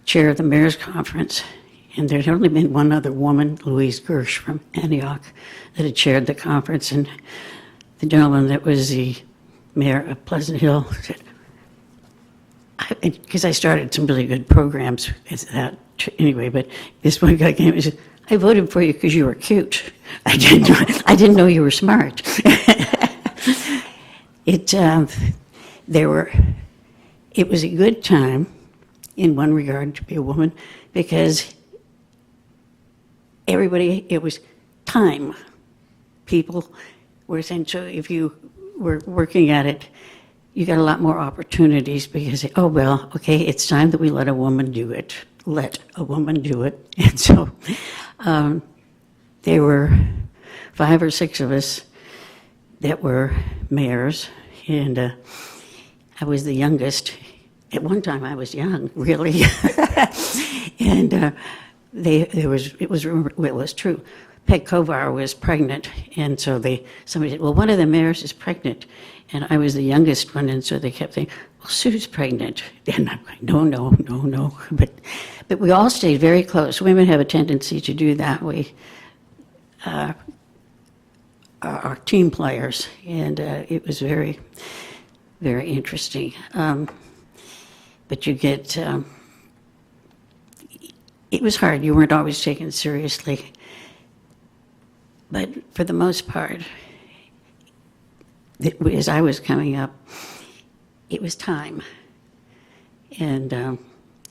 chair of the mayor's conference, and there had only been one other woman, Louise Gersh from Antioch, that had chaired the conference. And the gentleman that was the mayor of Pleasant Hill said, because I started some really good programs at that anyway, but this one guy came and said, I voted for you because you were cute. I didn't know you were smart. It was a good time in one regard to be a woman, because it was time. People were saying, so if you were working at it, you got a lot more opportunities, because, oh, well, okay, it's time that we let a woman do it. Let a woman do it. And so there were 5 or 6 of us that were mayors, and I was the youngest. At one time, I was young, really. And it was true. Peg Kovar was pregnant, and so somebody said, well, one of the mayors is pregnant, and I was the youngest one, and so they kept saying, well, Sue's pregnant. And I'm like, no. But we all stayed very close. Women have a tendency to do that. We are team players, and it was very, very interesting. But you get, it was hard. You weren't always taken seriously. But for the most part, as I was coming up, it was time. And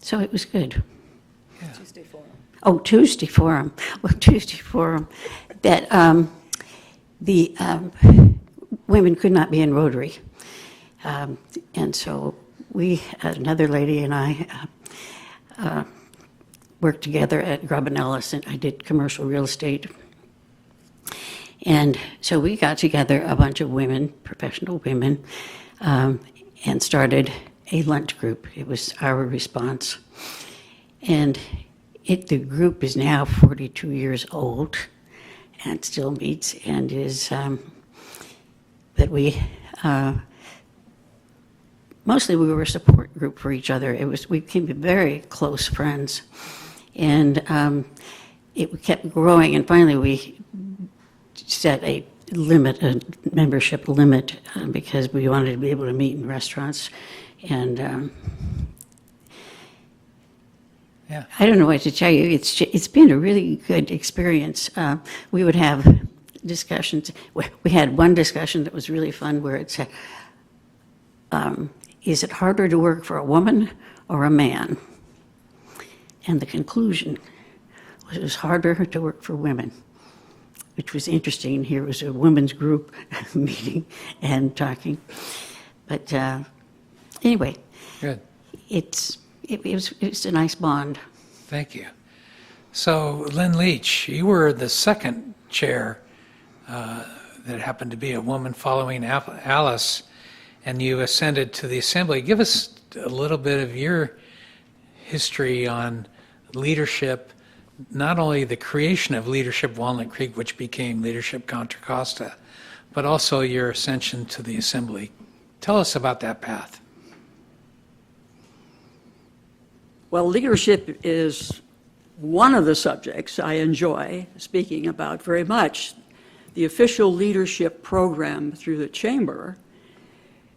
so it was good. Yeah. Tuesday Forum. Oh, Tuesday Forum. Well, Tuesday Forum, that the women could not be in Rotary. And so another lady and I worked together at Grubb & Ellis, and I did commercial real estate. And so we got together a bunch of women, professional women, and started a lunch group. It was our response. And the group is now 42 years old and still meets and is, but mostly we were a support group for each other. We became very close friends. And it kept growing, and finally we set a membership limit, because we wanted to be able to meet in restaurants. And Yeah. I don't know what to tell you. It's been a really good experience. We would have discussions. We had one discussion that was really fun, where it said, is it harder to work for a woman or a man? And the conclusion was it was harder to work for women, which was interesting. Here was a women's group meeting and talking. But anyway, Good. it was a nice bond. Thank you. So, Lynne Leach, you were the second chair that happened to be a woman following Alice, and you ascended to the Assembly. Give us a little bit of your history on leadership, not only the creation of Leadership Walnut Creek, which became Leadership Contra Costa, but also your ascension to the Assembly. Tell us about that path. Well, leadership is one of the subjects I enjoy speaking about very much. The official leadership program through the Chamber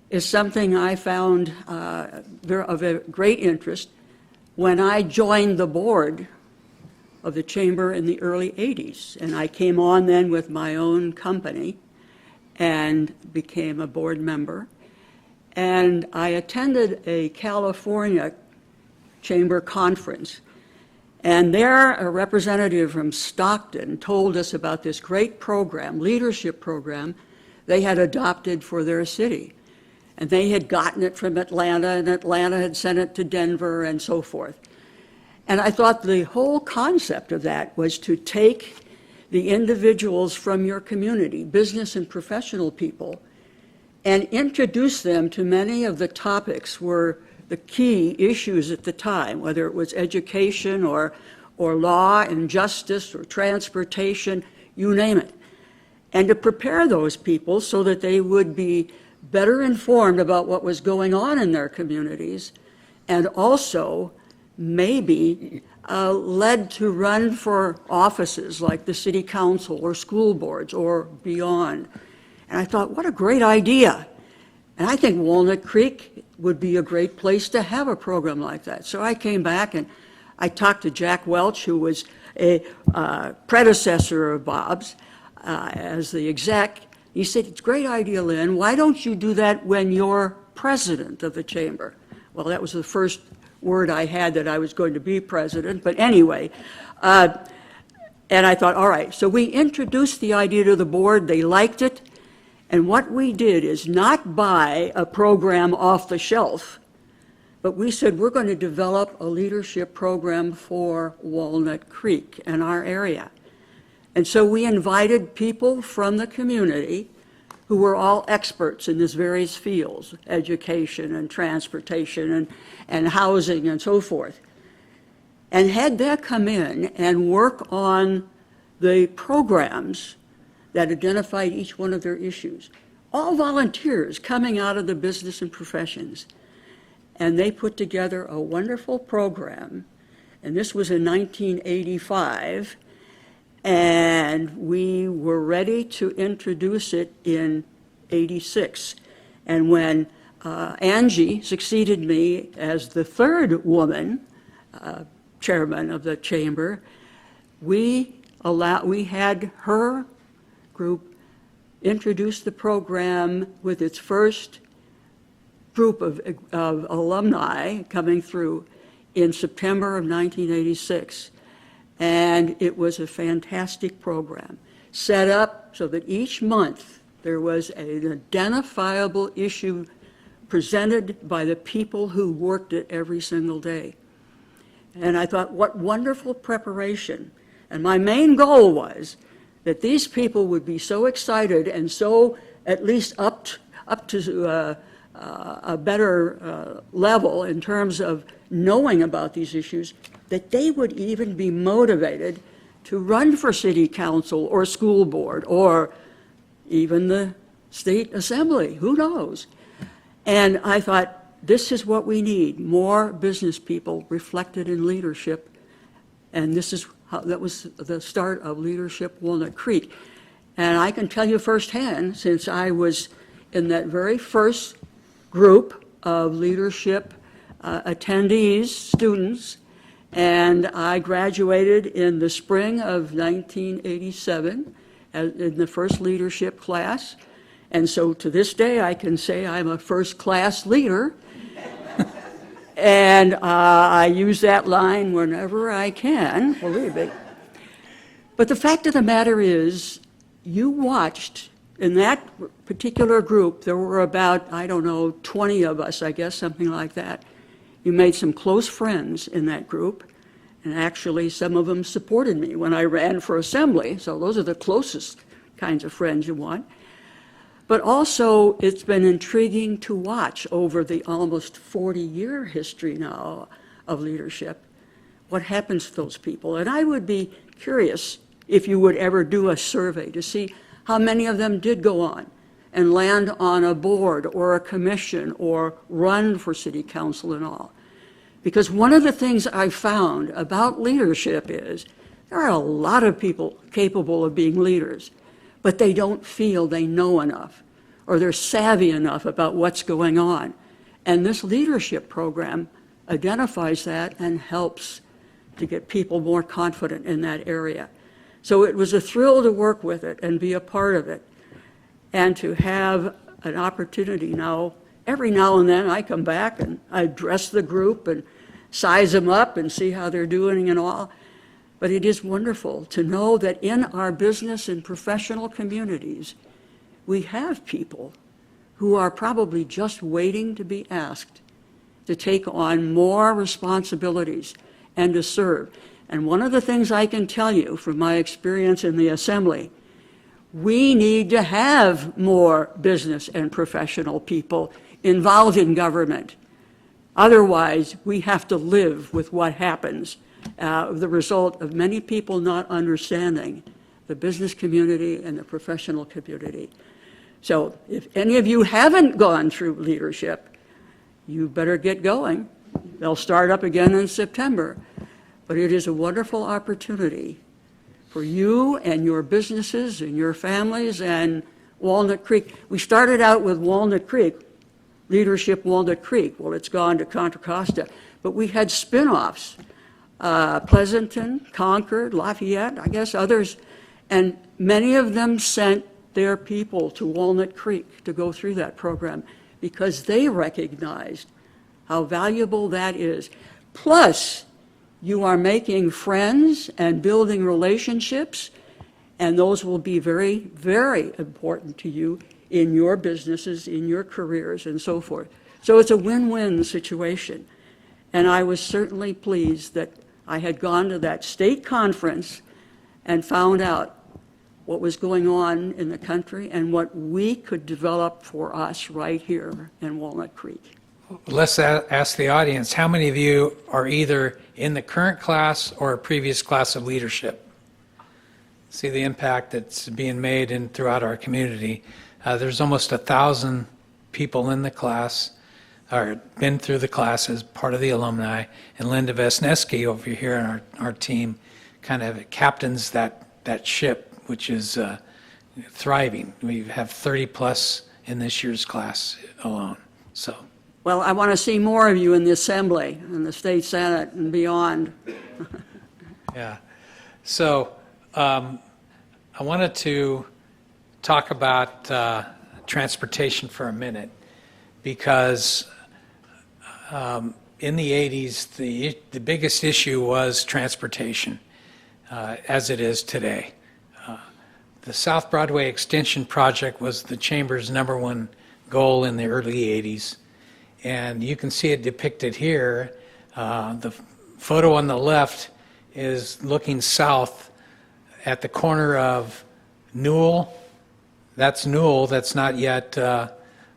is something I found of a great interest when I joined the board of the chamber in the early 80s. And I came on then with my own company and became a board member. And I attended a California chamber conference. And there, a representative from Stockton told us about this great program, leadership program, they had adopted for their city. And they had gotten it from Atlanta, and Atlanta had sent it to Denver, and so forth. And I thought the whole concept of that was to take the individuals from your community, business and professional people, and introduce them to many of the topics were the key issues at the time, whether it was education or law and justice or transportation, you name it. And to prepare those people so that they would be better informed about what was going on in their communities, and also maybe led to run for offices like the city council or school boards or beyond. And I thought, what a great idea. And I think Walnut Creek would be a great place to have a program like that. So I came back and I talked to Jack Welch, who was a predecessor of Bob's as the exec. He said, it's a great idea, Lynn. Why don't you do that when you're president of the chamber? Well, that was the first word I had that I was going to be president. But anyway, and I thought, all right. So we introduced the idea to the board. They liked it. And what we did is not buy a program off the shelf, but we said we're going to develop a leadership program for Walnut Creek and our area. And so we invited people from the community who were all experts in these various fields, education and transportation and housing and so forth, and had them come in and work on the programs that identified each one of their issues. All volunteers coming out of the business and professions. And they put together a wonderful program, and this was in 1985, and we were ready to introduce it in 86. And when Angie succeeded me as the third woman chairman of the chamber, we had her group introduce the program with its first group of alumni coming through in September of 1986. And it was a fantastic program, set up so that each month there was an identifiable issue presented by the people who worked it every single day. And I thought, what wonderful preparation. And my main goal was that these people would be so excited and so at least up to a better level in terms of knowing about these issues, that they would even be motivated to run for city council or school board or even the state assembly, who knows? And I thought, this is what we need, more business people reflected in leadership. And this is that was the start of Leadership Walnut Creek. And I can tell you firsthand, since I was in that very first group of leadership attendees, students, and I graduated in the spring of 1987 in the first leadership class. And so to this day, I can say I'm a first-class leader. And I use that line whenever I can, believe me. But the fact of the matter is, you watched, in that particular group, there were about, 20 of us, I guess, something like that. You made some close friends in that group, and actually some of them supported me when I ran for assembly, so those are the closest kinds of friends you want. But also, it's been intriguing to watch over the almost 40-year history now of leadership, what happens to those people. And I would be curious if you would ever do a survey to see how many of them did go on and land on a board or a commission or run for city council and all. Because one of the things I've found about leadership is there are a lot of people capable of being leaders, but they don't feel they know enough or they're savvy enough about what's going on. And this leadership program identifies that and helps to get people more confident in that area. So it was a thrill to work with it and be a part of it, and to have an opportunity now. Every now and then I come back and I address the group and size them up and see how they're doing and all. But it is wonderful to know that in our business and professional communities, we have people who are probably just waiting to be asked to take on more responsibilities and to serve. And one of the things I can tell you from my experience in the Assembly, we need to have more business and professional people involved in government. Otherwise, we have to live with what happens, the result of many people not understanding the business community and the professional community. So if any of you haven't gone through leadership, you better get going. They'll start up again in September. But it is a wonderful opportunity for you and your businesses and your families and Walnut Creek. We started out with Walnut Creek, Leadership Walnut Creek. Well, it's gone to Contra Costa. But we had spin-offs, Pleasanton, Concord, Lafayette, I guess others. And many of them sent their people to Walnut Creek to go through that program because they recognized how valuable that is. Plus, you are making friends and building relationships, and those will be very, very important to you in your businesses, in your careers, and so forth. So it's a win-win situation. And I was certainly pleased that I had gone to that state conference and found out what was going on in the country and what we could develop for us right here in Walnut Creek. Let's ask the audience, how many of you are either in the current class or a previous class of leadership? See the impact that's being made throughout our community. There's almost 1,000 people in the class, or been through the class as part of the alumni, and Linda Vesneski over here on our team kind of captains that ship, which is thriving. We have 30 plus in this year's class alone. So. Well, I want to see more of you in the Assembly and the State Senate and beyond. Yeah. So I wanted to talk about transportation for a minute because in the 80s, the biggest issue was transportation, as it is today. The South Broadway Extension Project was the Chamber's #1 goal in the early 80s. And you can see it depicted here. The photo on the left is looking south at the corner of Newell. That's Newell. That's not yet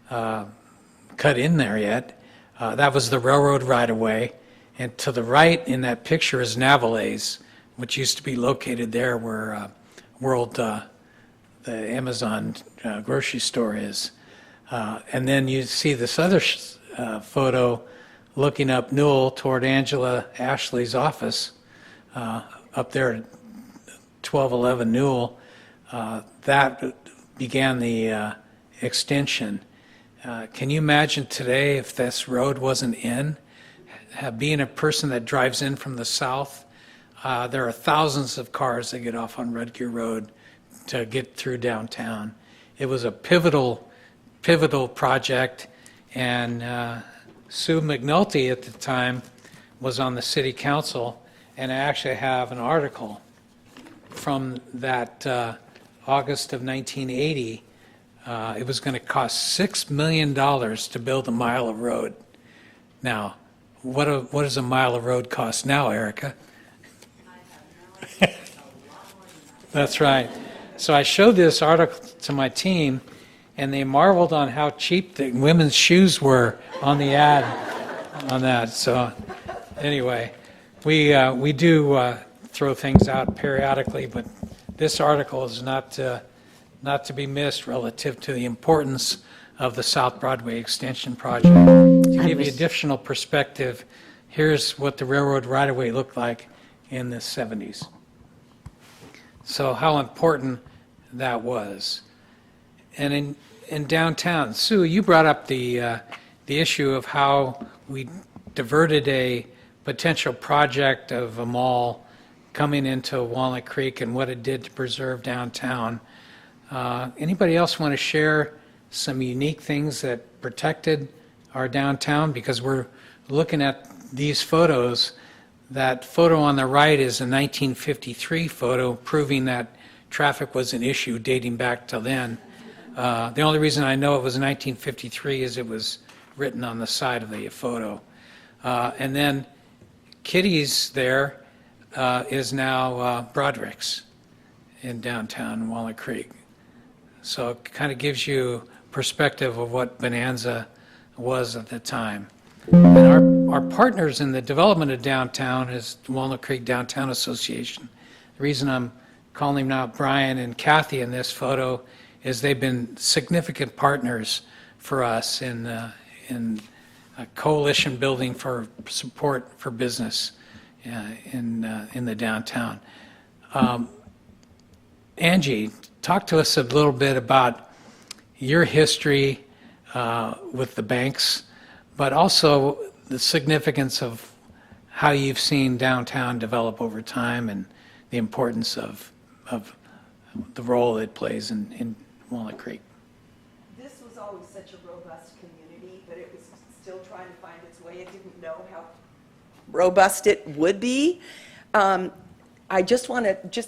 cut in there yet. That was the railroad right-of-way. And to the right in that picture is Navalays, which used to be located there where the Amazon grocery store is. And then you see this other photo looking up Newell toward Angela Ashley's office, up there at 1211 Newell. That began the extension. Can you imagine today if this road wasn't in? Being a person that drives in from the south, there are thousands of cars that get off on Rudgear Road to get through downtown. It was a pivotal project, and Sue McNulty at the time was on the city council, and I actually have an article from that August of 1980. It was going to cost $6 million to build a mile of road. Now, what does a mile of road cost now, Erica? That's right. So I showed this article to my team, and they marveled on how cheap the women's shoes were on the ad on that. So anyway, we do throw things out periodically, but this article is not to be missed relative to the importance of the South Broadway Extension Project. To give you additional perspective, here's what the railroad right-of-way looked like in the 70s. So how important that was. And in downtown, Sue, you brought up the issue of how we diverted a potential project of a mall coming into Walnut Creek and what it did to preserve downtown. Anybody else want to share some unique things that protected our downtown? Because we're looking at these photos. That photo on the right is a 1953 photo proving that traffic was an issue dating back to then. The only reason I know it was 1953 is it was written on the side of the photo. And then Kitty's there is now Broderick's in downtown Walnut Creek. So it kind of gives you perspective of what Bonanza was at the time. And our partners in the development of downtown is the Walnut Creek Downtown Association. The reason I'm calling out Brian and Kathy in this photo is they've been significant partners for us in a coalition building for support for business in the downtown. Angie, talk to us a little bit about your history with the banks, but also the significance of how you've seen downtown develop over time and the importance of the role it plays in Walnut Creek. This was always such a robust community, but it was still trying to find its way. It didn't know how robust it would be. I just want to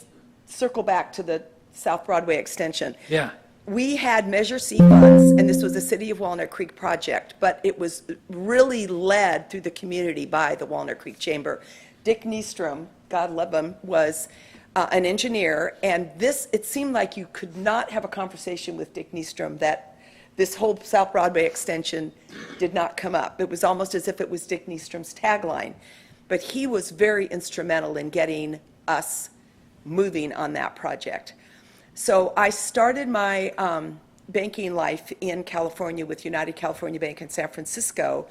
circle back to the South Broadway extension. Yeah. We had Measure C funds, and this was a City of Walnut Creek project, but it was really led through the community by the Walnut Creek Chamber. Dick Nystrom, God love him, was an engineer, and it seemed like you could not have a conversation with Dick Nystrom that this whole South Broadway extension did not come up. It was almost as if it was Dick Nystrom's tagline. But he was very instrumental in getting us moving on that project. So I started my banking life in California with United California Bank in San Francisco,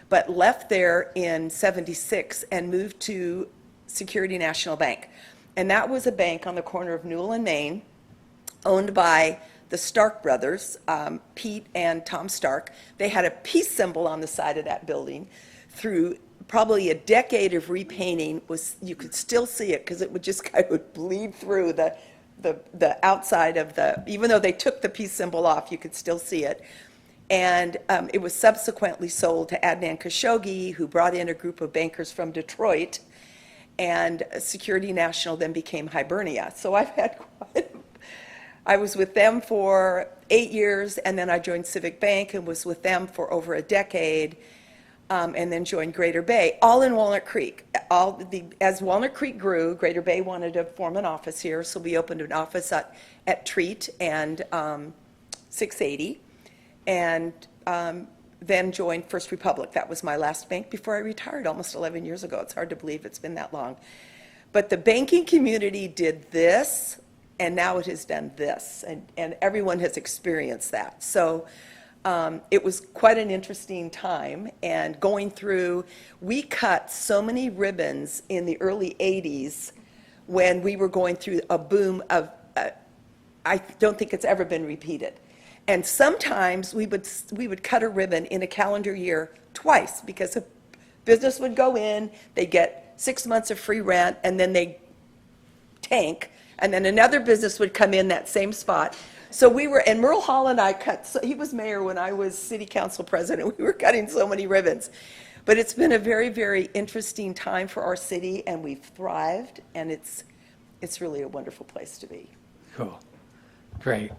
but left there in '76 and moved to Security National Bank. And that was a bank on the corner of Newell and Main, owned by the Stark brothers, Pete and Tom Stark. They had a peace symbol on the side of that building. Through probably a decade of repainting, you could still see it because it would just kind of bleed through the outside of even though they took the peace symbol off, you could still see it. And it was subsequently sold to Adnan Khashoggi, who brought in a group of bankers from Detroit, and Security National then became Hibernia. So I was with them for 8 years, and then I joined Civic Bank and was with them for over a decade, and then joined Greater Bay, all in Walnut Creek. As Walnut Creek grew, Greater Bay wanted to form an office here, so we opened an office at Treat and 680, and then joined First Republic. That was my last bank before I retired almost 11 years ago. It's hard to believe it's been that long. But the banking community did this, and now it has done this, and everyone has experienced that. So it was quite an interesting time, and going through, we cut so many ribbons in the early 80s when we were going through a boom of, I don't think it's ever been repeated. And sometimes we would cut a ribbon in a calendar year twice, because a business would go in, they'd get 6 months of free rent, and then they tank, and then another business would come in that same spot. So and Merle Hall and I he was mayor when I was city council president, we were cutting so many ribbons. But it's been a very, very interesting time for our city, and we've thrived, and it's really a wonderful place to be. Cool. Great.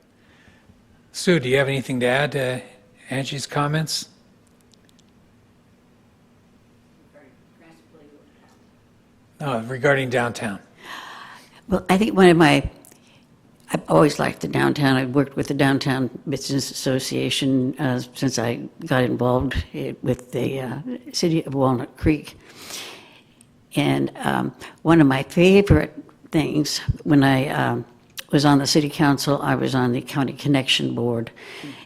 Sue, do you have anything to add to Angie's comments? Regarding downtown. Well, I think I've always liked the downtown. I've worked with the Downtown Business Association since I got involved with the city of Walnut Creek. And one of my favorite things, when I was on the city council, I was on the County Connection Board,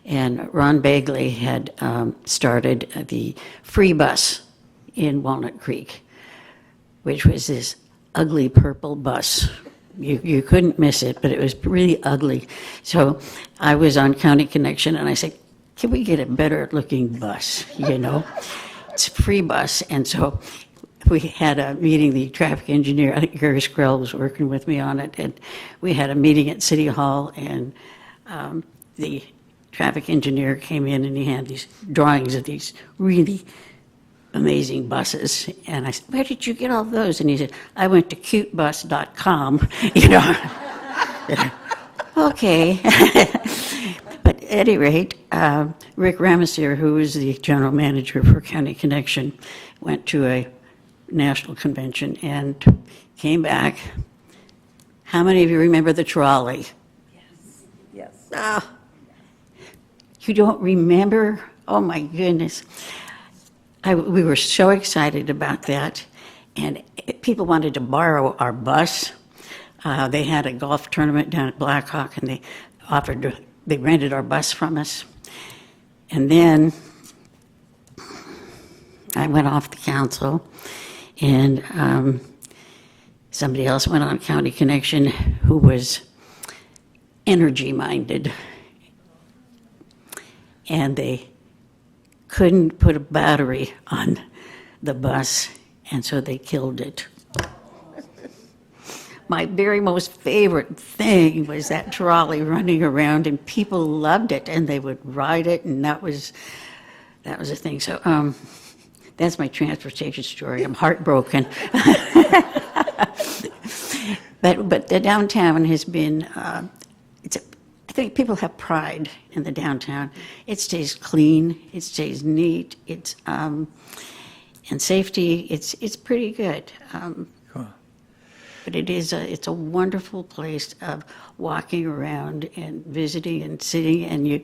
and Ron Bagley had started the free bus in Walnut Creek, which was this ugly purple bus. You couldn't miss it, but it was really ugly. So I was on County Connection, and I said, can we get a better looking bus, It's a free bus. And so we had a meeting, the traffic engineer, I think Gary Skrell was working with me on it, and we had a meeting at City Hall, and the traffic engineer came in and he had these drawings of these really amazing buses. And I said, where did you get all those? And he said, I went to cutebus.com, you know. Okay. But at any rate, Rick Ramasier, who was the general manager for County Connection, went to a national convention and came back. How many of you remember the trolley? Yes. Ah, you don't remember? Oh my goodness. We were so excited about that, and people wanted to borrow our bus. They had a golf tournament down at Blackhawk, and they rented our bus from us. And then I went off the council, and somebody else went on County Connection who was energy-minded. And they couldn't put a battery on the bus, and so they killed it. My very most favorite thing was that trolley running around, and people loved it, and they would ride it, and that was a thing. So that's my transportation story. I'm heartbroken. But the downtown has been, I think people have pride in the downtown. It stays clean, it stays neat, it's, and safety, it's pretty good. Cool. But it's a wonderful place of walking around and visiting and sitting, and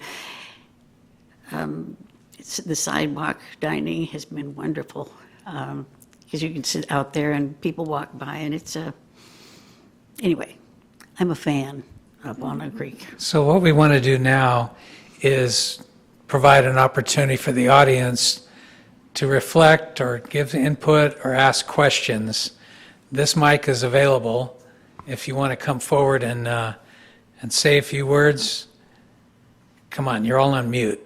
the sidewalk dining has been wonderful, because you can sit out there and people walk by, and anyway, I'm a fan of Walnut Creek. So what we want to do now is provide an opportunity for the audience to reflect or give input or ask questions. This mic is available if you want to come forward and say a few words. Come on, you're all on mute.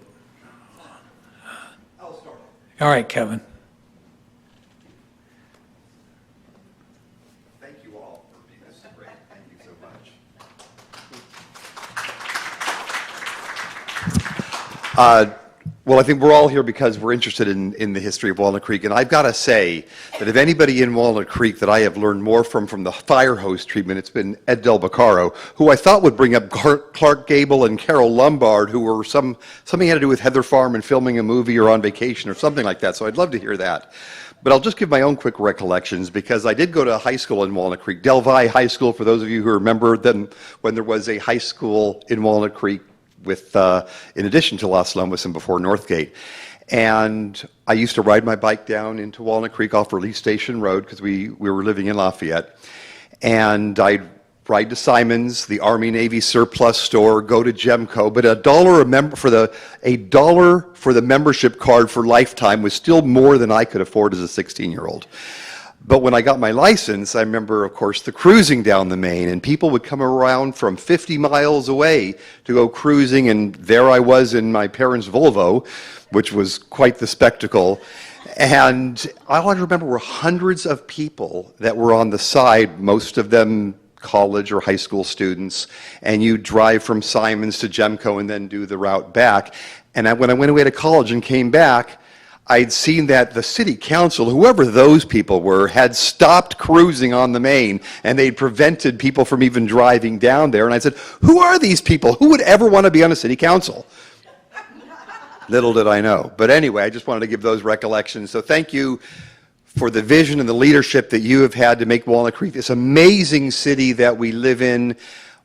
I'll start. All right, Kevin. Thank you all for being this is great. Thank you so much. Well, I think we're all here because we're interested in the history of Walnut Creek, and I've got to say that if anybody in Walnut Creek that I have learned more from the fire hose treatment, it's been Ed Del Beccaro, who I thought would bring up Clark Gable and Carol Lombard, who were something had to do with Heather Farm and filming a movie or on vacation or something like that, so I'd love to hear that. But I'll just give my own quick recollections, because I did go to high school in Walnut Creek, Delvi High School, for those of you who remember then when there was a high school in Walnut Creek with, in addition to Los Lomas and before Northgate. And I used to ride my bike down into Walnut Creek off Release Station Road, because we were living in Lafayette. And I'd ride to Simon's, the Army-Navy surplus store, go to Gemco, but a dollar for the membership card for lifetime was still more than I could afford as a 16-year-old. But when I got my license, I remember, of course, the cruising down the Main, and people would come around from 50 miles away to go cruising, and there I was in my parents' Volvo, which was quite the spectacle. And all I remember were hundreds of people that were on the side, most of them college or high school students, and you drive from Simon's to Gemco and then do the route back. And when I went away to college and came back, I'd seen that the city council, whoever those people were, had stopped cruising on the Main, and they'd prevented people from even driving down there. And I said, who are these people? Who would ever want to be on a city council? Little did I know. But anyway, I just wanted to give those recollections. So thank you for the vision and the leadership that you have had to make Walnut Creek this amazing city that we live in.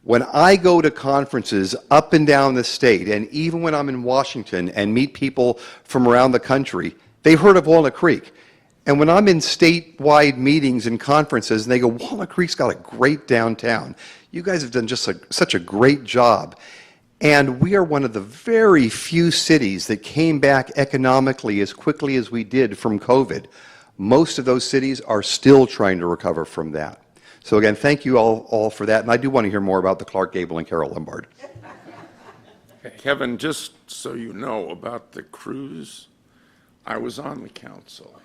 When I go to conferences up and down the state, and even when I'm in Washington and meet people from around the country, they've heard of Walnut Creek. And when I'm in statewide meetings and conferences, and they go, Walnut Creek's got a great downtown. You guys have done just such a great job. And we are one of the very few cities that came back economically as quickly as we did from COVID. Most of those cities are still trying to recover from that. So again, thank you all for that, and I do want to hear more about the Clark Gable and Carol Lombard. Kevin, just so you know about the cruise, I was on the council.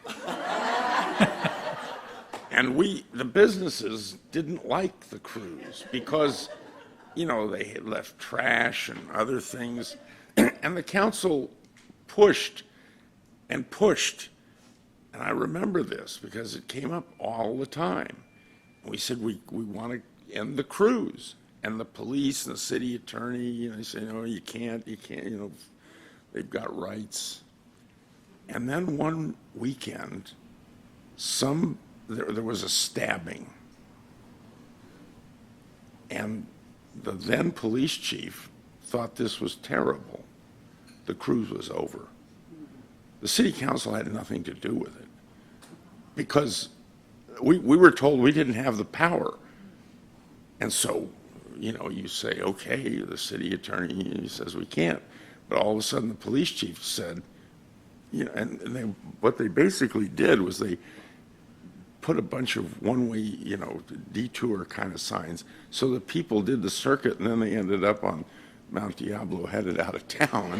And the businesses didn't like the crews because, they had left trash and other things. And the council pushed and pushed. And I remember this because it came up all the time. We said, we want to end the crews. And the police and the city attorney, they say, no, you can't, they've got rights. And then one weekend, there was a stabbing. And the then police chief thought this was terrible. The cruise was over. The city council had nothing to do with it because we were told we didn't have the power. And so, you say, okay, the city attorney says we can't. But all of a sudden the police chief said, what they basically did was they put a bunch of one-way, detour kind of signs so that people did the circuit and then they ended up on Mount Diablo headed out of town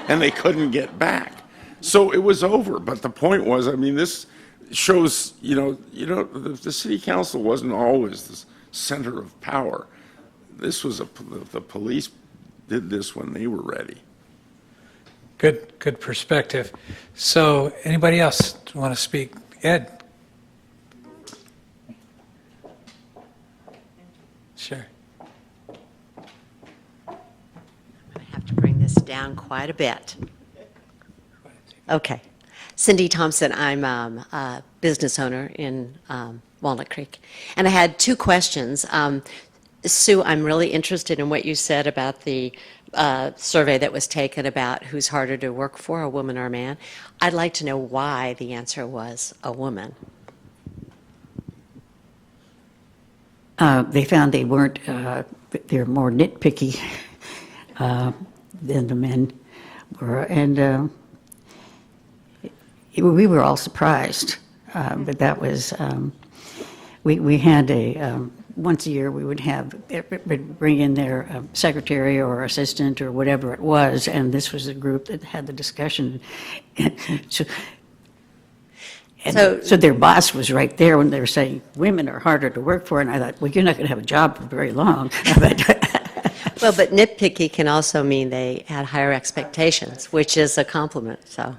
and they couldn't get back. So it was over. But the point was, this shows, the city council wasn't always the center of power. This was the police did this when they were ready. Good perspective. So anybody else want to speak? Ed? Sure. I have to bring this down quite a bit. Okay. Cindy Thompson, I'm a business owner in Walnut Creek. And I had two questions. Sue, I'm really interested in what you said about the survey that was taken about who's harder to work for, a woman or a man. I'd like to know why the answer was a woman. They found they weren't, they're more nitpicky than the men were. And we were all surprised. But that was, we had once a year we would bring in their secretary or assistant or whatever it was, and this was a group that had the discussion. So their boss was right there when they were saying women are harder to work for, and I thought, well, you're not going to have a job for very long. Well, but nitpicky can also mean they had higher expectations, which is a compliment. So,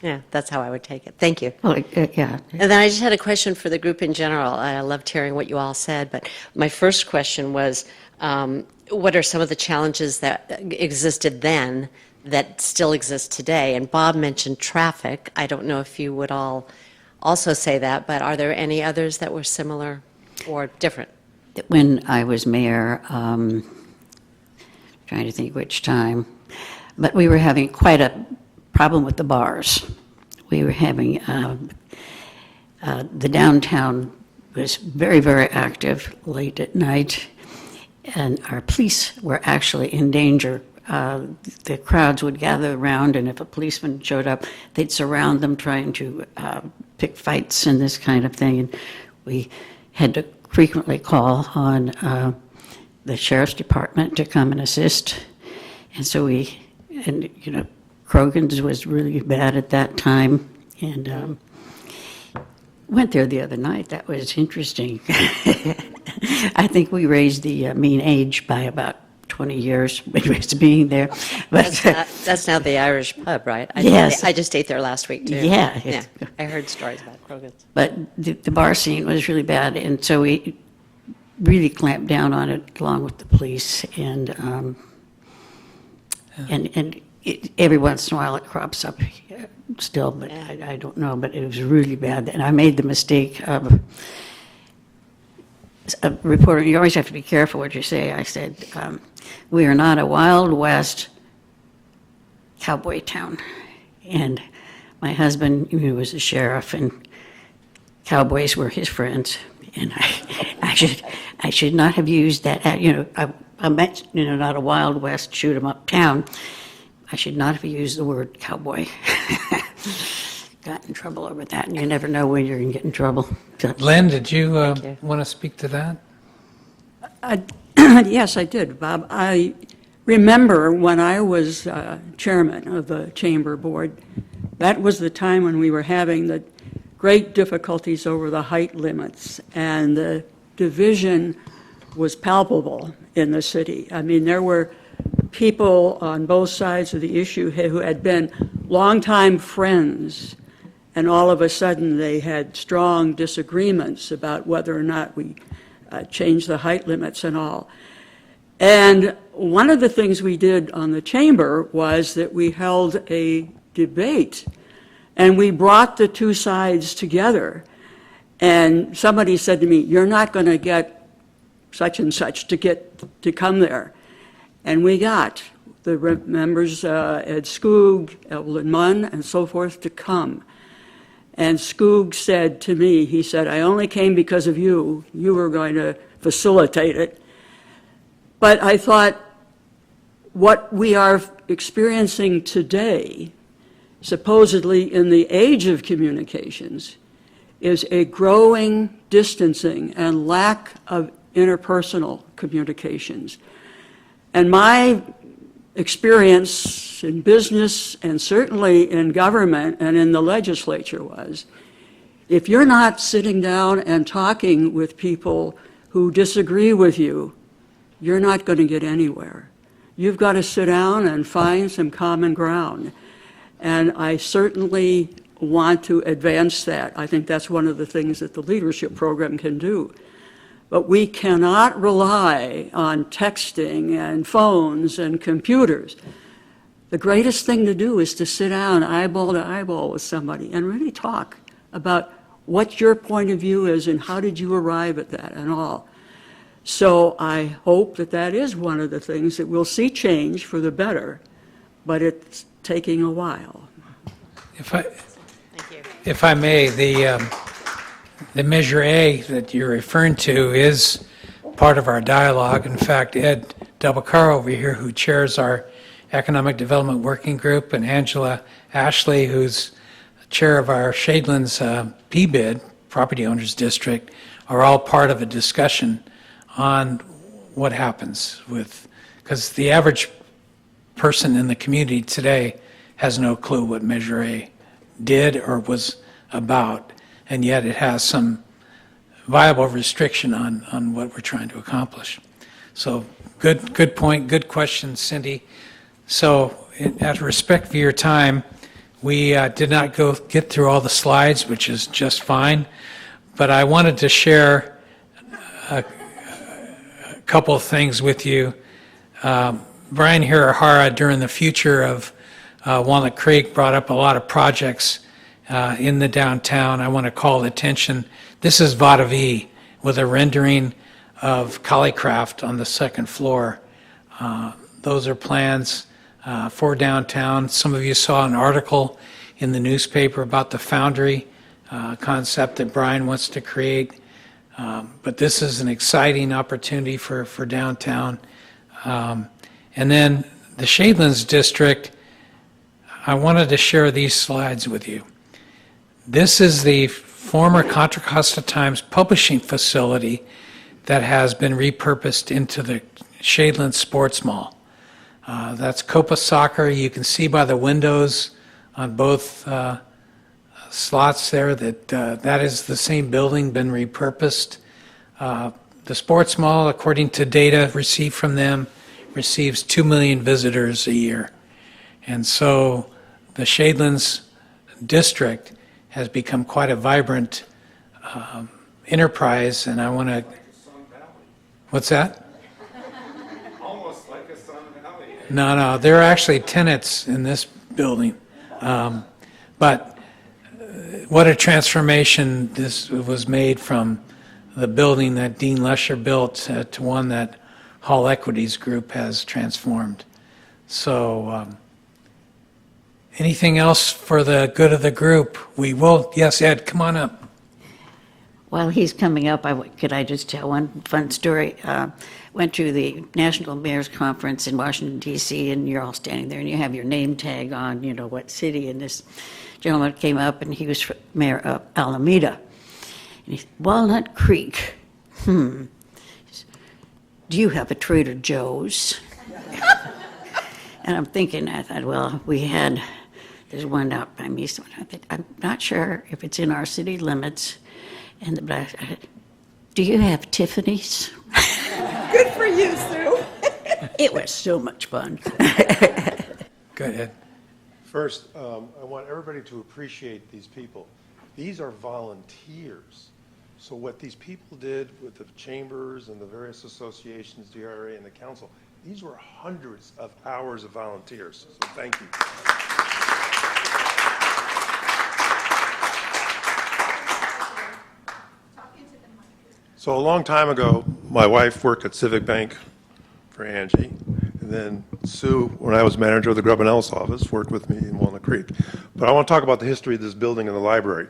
yeah, that's how I would take it. Thank you. Well, yeah. And then I just had a question for the group in general. I loved hearing what you all said, but my first question was, what are some of the challenges that existed then that still exist today? And Bob mentioned traffic. I don't know if you would all also say that, but are there any others that were similar or different? When I was mayor, trying to think which time, but we were having quite a problem with the bars. We were having, the downtown was very, very active late at night, and our police were actually in danger. The crowds would gather around, and if a policeman showed up, they'd surround them trying to pick fights and this kind of thing. And we had to frequently call on the sheriff's department to come and assist. And so Krogan's was really bad at that time. And went there the other night. That was interesting. I think we raised the mean age by about 20 years when we was being there. But That's now the Irish pub, right? Yes. I just ate there last week, too. Yeah. I heard stories about Krogan's. But the bar scene was really bad, and so we really clamped down on it along with the police. And every once in a while it crops up still, but I don't know. But it was really bad, and I made the mistake of a reporter. You always have to be careful what you say. I said, "We are not a Wild West cowboy town," and my husband, was a sheriff, and cowboys were his friends, and I should not have used that. I meant, not a Wild West shoot 'em up town. I should not have used the word cowboy. Got in trouble over that, and you never know when you're going to get in trouble. So, Lynne, did you you. want to speak to that? Yes, I did, Bob. I remember when I was chairman of the chamber board, that was the time when we were having the great difficulties over the height limits, and the division was palpable in the city. I mean, there were people on both sides of the issue who had been longtime friends, and all of a sudden they had strong disagreements about whether or not we change the height limits and all. And one of the things we did on the chamber was that we held a debate, and we brought the two sides together. And somebody said to me, "You're not going to get such and such to come there." And we got the members, Ed Skoog, Evelyn Munn, and so forth, to come. And Skoog said to me, he said, "I only came because of you. You were going to facilitate it." But I thought, what we are experiencing today, supposedly in the age of communications, is a growing distancing and lack of interpersonal communications. And my experience in business and certainly in government and in the legislature was, if you're not sitting down and talking with people who disagree with you, you're not going to get anywhere. You've got to sit down and find some common ground. And I certainly want to advance that. I think that's one of the things that the leadership program can do. But we cannot rely on texting and phones and computers. The greatest thing to do is to sit down eyeball to eyeball with somebody and really talk about what your point of view is and how did you arrive at that and all. So I hope that that is one of the things that we'll see change for the better, but it's taking a while. If I may, the Measure A that you're referring to is part of our dialogue. In fact, Ed Delbacar over here, who chairs our Economic Development Working Group, and Angela Ashley, who's chair of our Shadelands PBID, Property Owners District, are all part of a discussion on what happens with, because the average person in the community today has no clue what Measure A did or was about, and yet it has some viable restriction on what we're trying to accomplish. So good point, good question, Cindy. So out of respect for your time, we did not get through all the slides, which is just fine, but I wanted to share a couple of things with you. Brian Hirahara, during the future of Walnut Creek, brought up a lot of projects in the downtown. I want to call attention. This is Vadavi with a rendering of Callicraft on the second floor. Those are plans for downtown. Some of you saw an article in the newspaper about the foundry concept that Brian wants to create. But this is an exciting opportunity for downtown. And then the Shadelands District, I wanted to share these slides with you. This is the former Contra Costa Times publishing facility that has been repurposed into the Shadelands Sports Mall. That's Copa Soccer. You can see by the windows on both slots there that that is the same building, been repurposed. The sports mall, according to data received from them, receives 2 million visitors a year. And so the Shadelands District has become quite a vibrant enterprise, and I want to... What's that? Almost like a Sun Valley. No, there are actually tenants in this building. But what a transformation this was made from the building that Dean Lesher built to one that Hall Equities Group has transformed. So anything else for the good of the group? We will, yes, Ed, come on up. While he's coming up, could I just tell one fun story? Went to the National Mayor's Conference in Washington, D.C., and you're all standing there, and you have your name tag on, you know, what city, and this gentleman came up, and he was mayor of Alameda. And he said, Walnut Creek. Do you have a Trader Joe's? And I'm thinking, I thought, well, we had, There's one out by me. So I'm not sure if it's in our city limits. But do you have Tiffany's? Good for you, Sue. It was so much fun. Go ahead. First, I want everybody to appreciate these people. These are volunteers. So what these people did with the chambers and the various associations, DRA and the council, these were hundreds of hours of volunteers. So thank you. So a long time ago, my wife worked at Civic Bank for Angie. And then Sue, when I was manager of the Grubb and Ellis office, worked with me in Walnut Creek. But I want to talk about the history of this building and the library.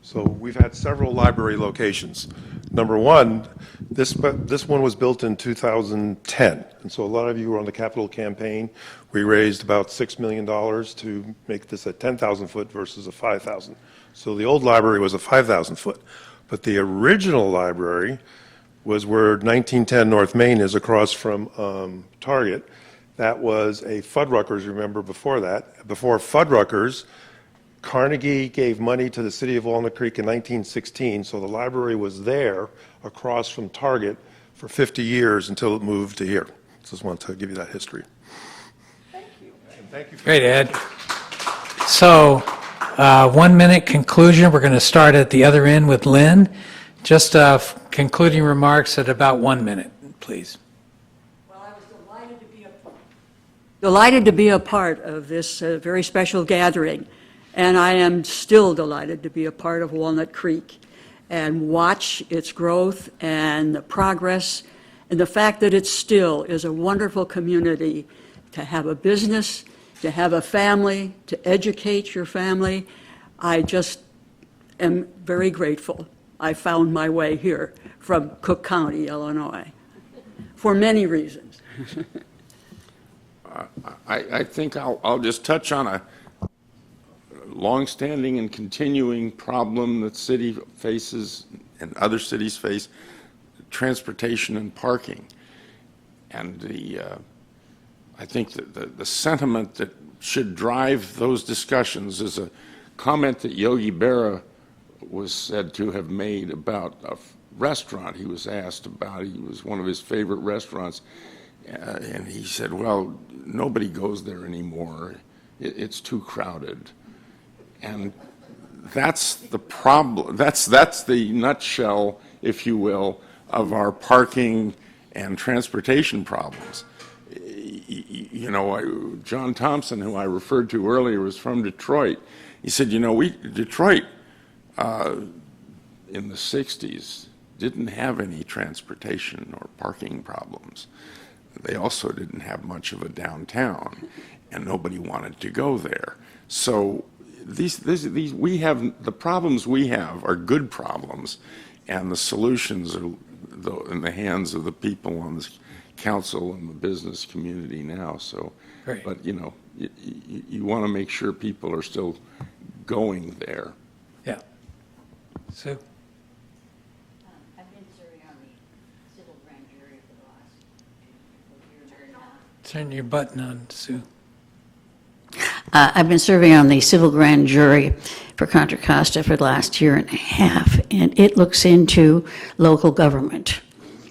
So we've had several library locations. Number one, this one was built in 2010. And so a lot of you were on the capital campaign. We raised about $6 million to make this a 10,000 foot versus a 5,000. So the old library was a 5,000 foot. But the original library was where 1910 North Main is, across from Target. That was a Fuddruckers, remember before that. Before Fuddruckers, Carnegie gave money to the city of Walnut Creek in 1916, so the library was there across from Target for 50 years until it moved to here. Just wanted to give you that history. Thank you. And thank you for Great, Ed. So, 1 minute conclusion. We're going to start at the other end with Lynne. Just concluding remarks at about 1 minute, please. Well, I was delighted to be a part of this very special gathering, and I am still delighted to be a part of Walnut Creek and watch its growth and the progress and the fact that it still is a wonderful community to have a business, to have a family, to educate your family. I just am very grateful. I found my way here from Cook County, Illinois, for many reasons. I think I'll just touch on a longstanding and continuing problem that city faces and other cities face: transportation and parking. And I think that the sentiment that should drive those discussions is a comment that Yogi Berra was said to have made about a restaurant he was asked about. It was one of his favorite restaurants. And he said, well, nobody goes there anymore. It's too crowded. And that's the problem. That's the nutshell, if you will, of our parking and transportation problems. You know, John Thompson, who I referred to earlier, was from Detroit. He said, you know, Detroit in the 60s didn't have any transportation or parking problems. They also didn't have much of a downtown, and nobody wanted to go there. So we have the problems we have are good problems, and the solutions are in the hands of the people on the council and the business community now. So, Great. But you know, you want to make sure people are still going there. Yeah. Sue? I've been serving on the civil grand jury for the last 2 years now. Turn your button on, Sue. I've been serving on the civil grand jury for Contra Costa for the last year and a half, and it looks into local government,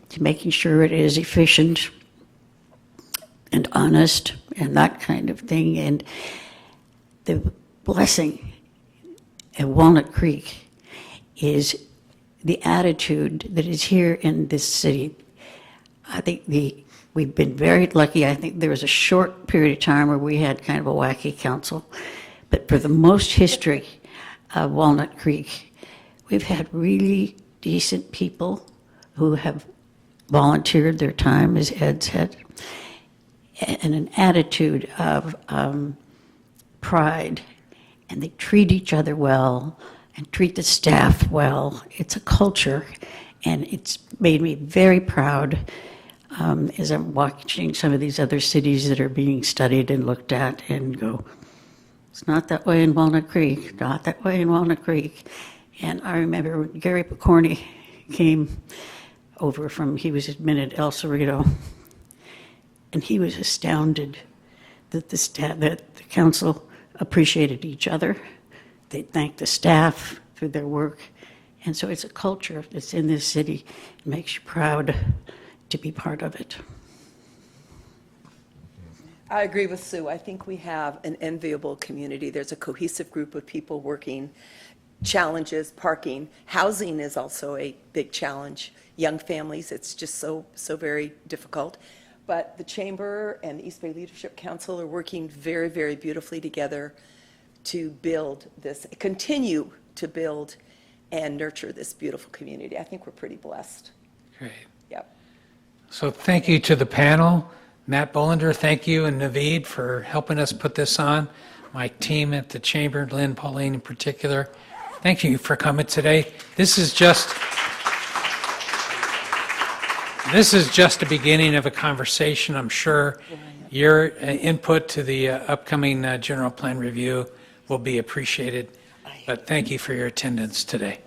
to making sure it is efficient and honest and that kind of thing. And the blessing at Walnut Creek is the attitude that is here in this city. I think we've been very lucky. I think there was a short period of time where we had kind of a wacky council, but for the most history of Walnut Creek, we've had really decent people who have volunteered their time, as Ed said, and an attitude of pride, and they treat each other well and treat the staff well. It's a culture, and it's made me very proud as I'm watching some of these other cities that are being studied and looked at and go, it's not that way in Walnut Creek, not that way in Walnut Creek. And I remember when Gary Picorni came over he was admitted El Cerrito, and he was astounded that the council appreciated each other. They thanked the staff for their work. And so it's a culture that's in this city. It makes you proud to be part of it. I agree with Sue. I think we have an enviable community. There's a cohesive group of people working challenges, parking. Housing is also a big challenge. Young families, it's just so very difficult. But the Chamber and the East Bay Leadership Council are working very, very beautifully together to build this, continue to build and nurture this beautiful community. I think we're pretty blessed. Great. Yep. So thank you to the panel. Matt Bollender, thank you, and Naveed for helping us put this on. My team at the Chamber, Lynne, Pauline in particular, thank you for coming today. This is just the beginning of a conversation. I'm sure your input to the upcoming general plan review will be appreciated. But thank you for your attendance today.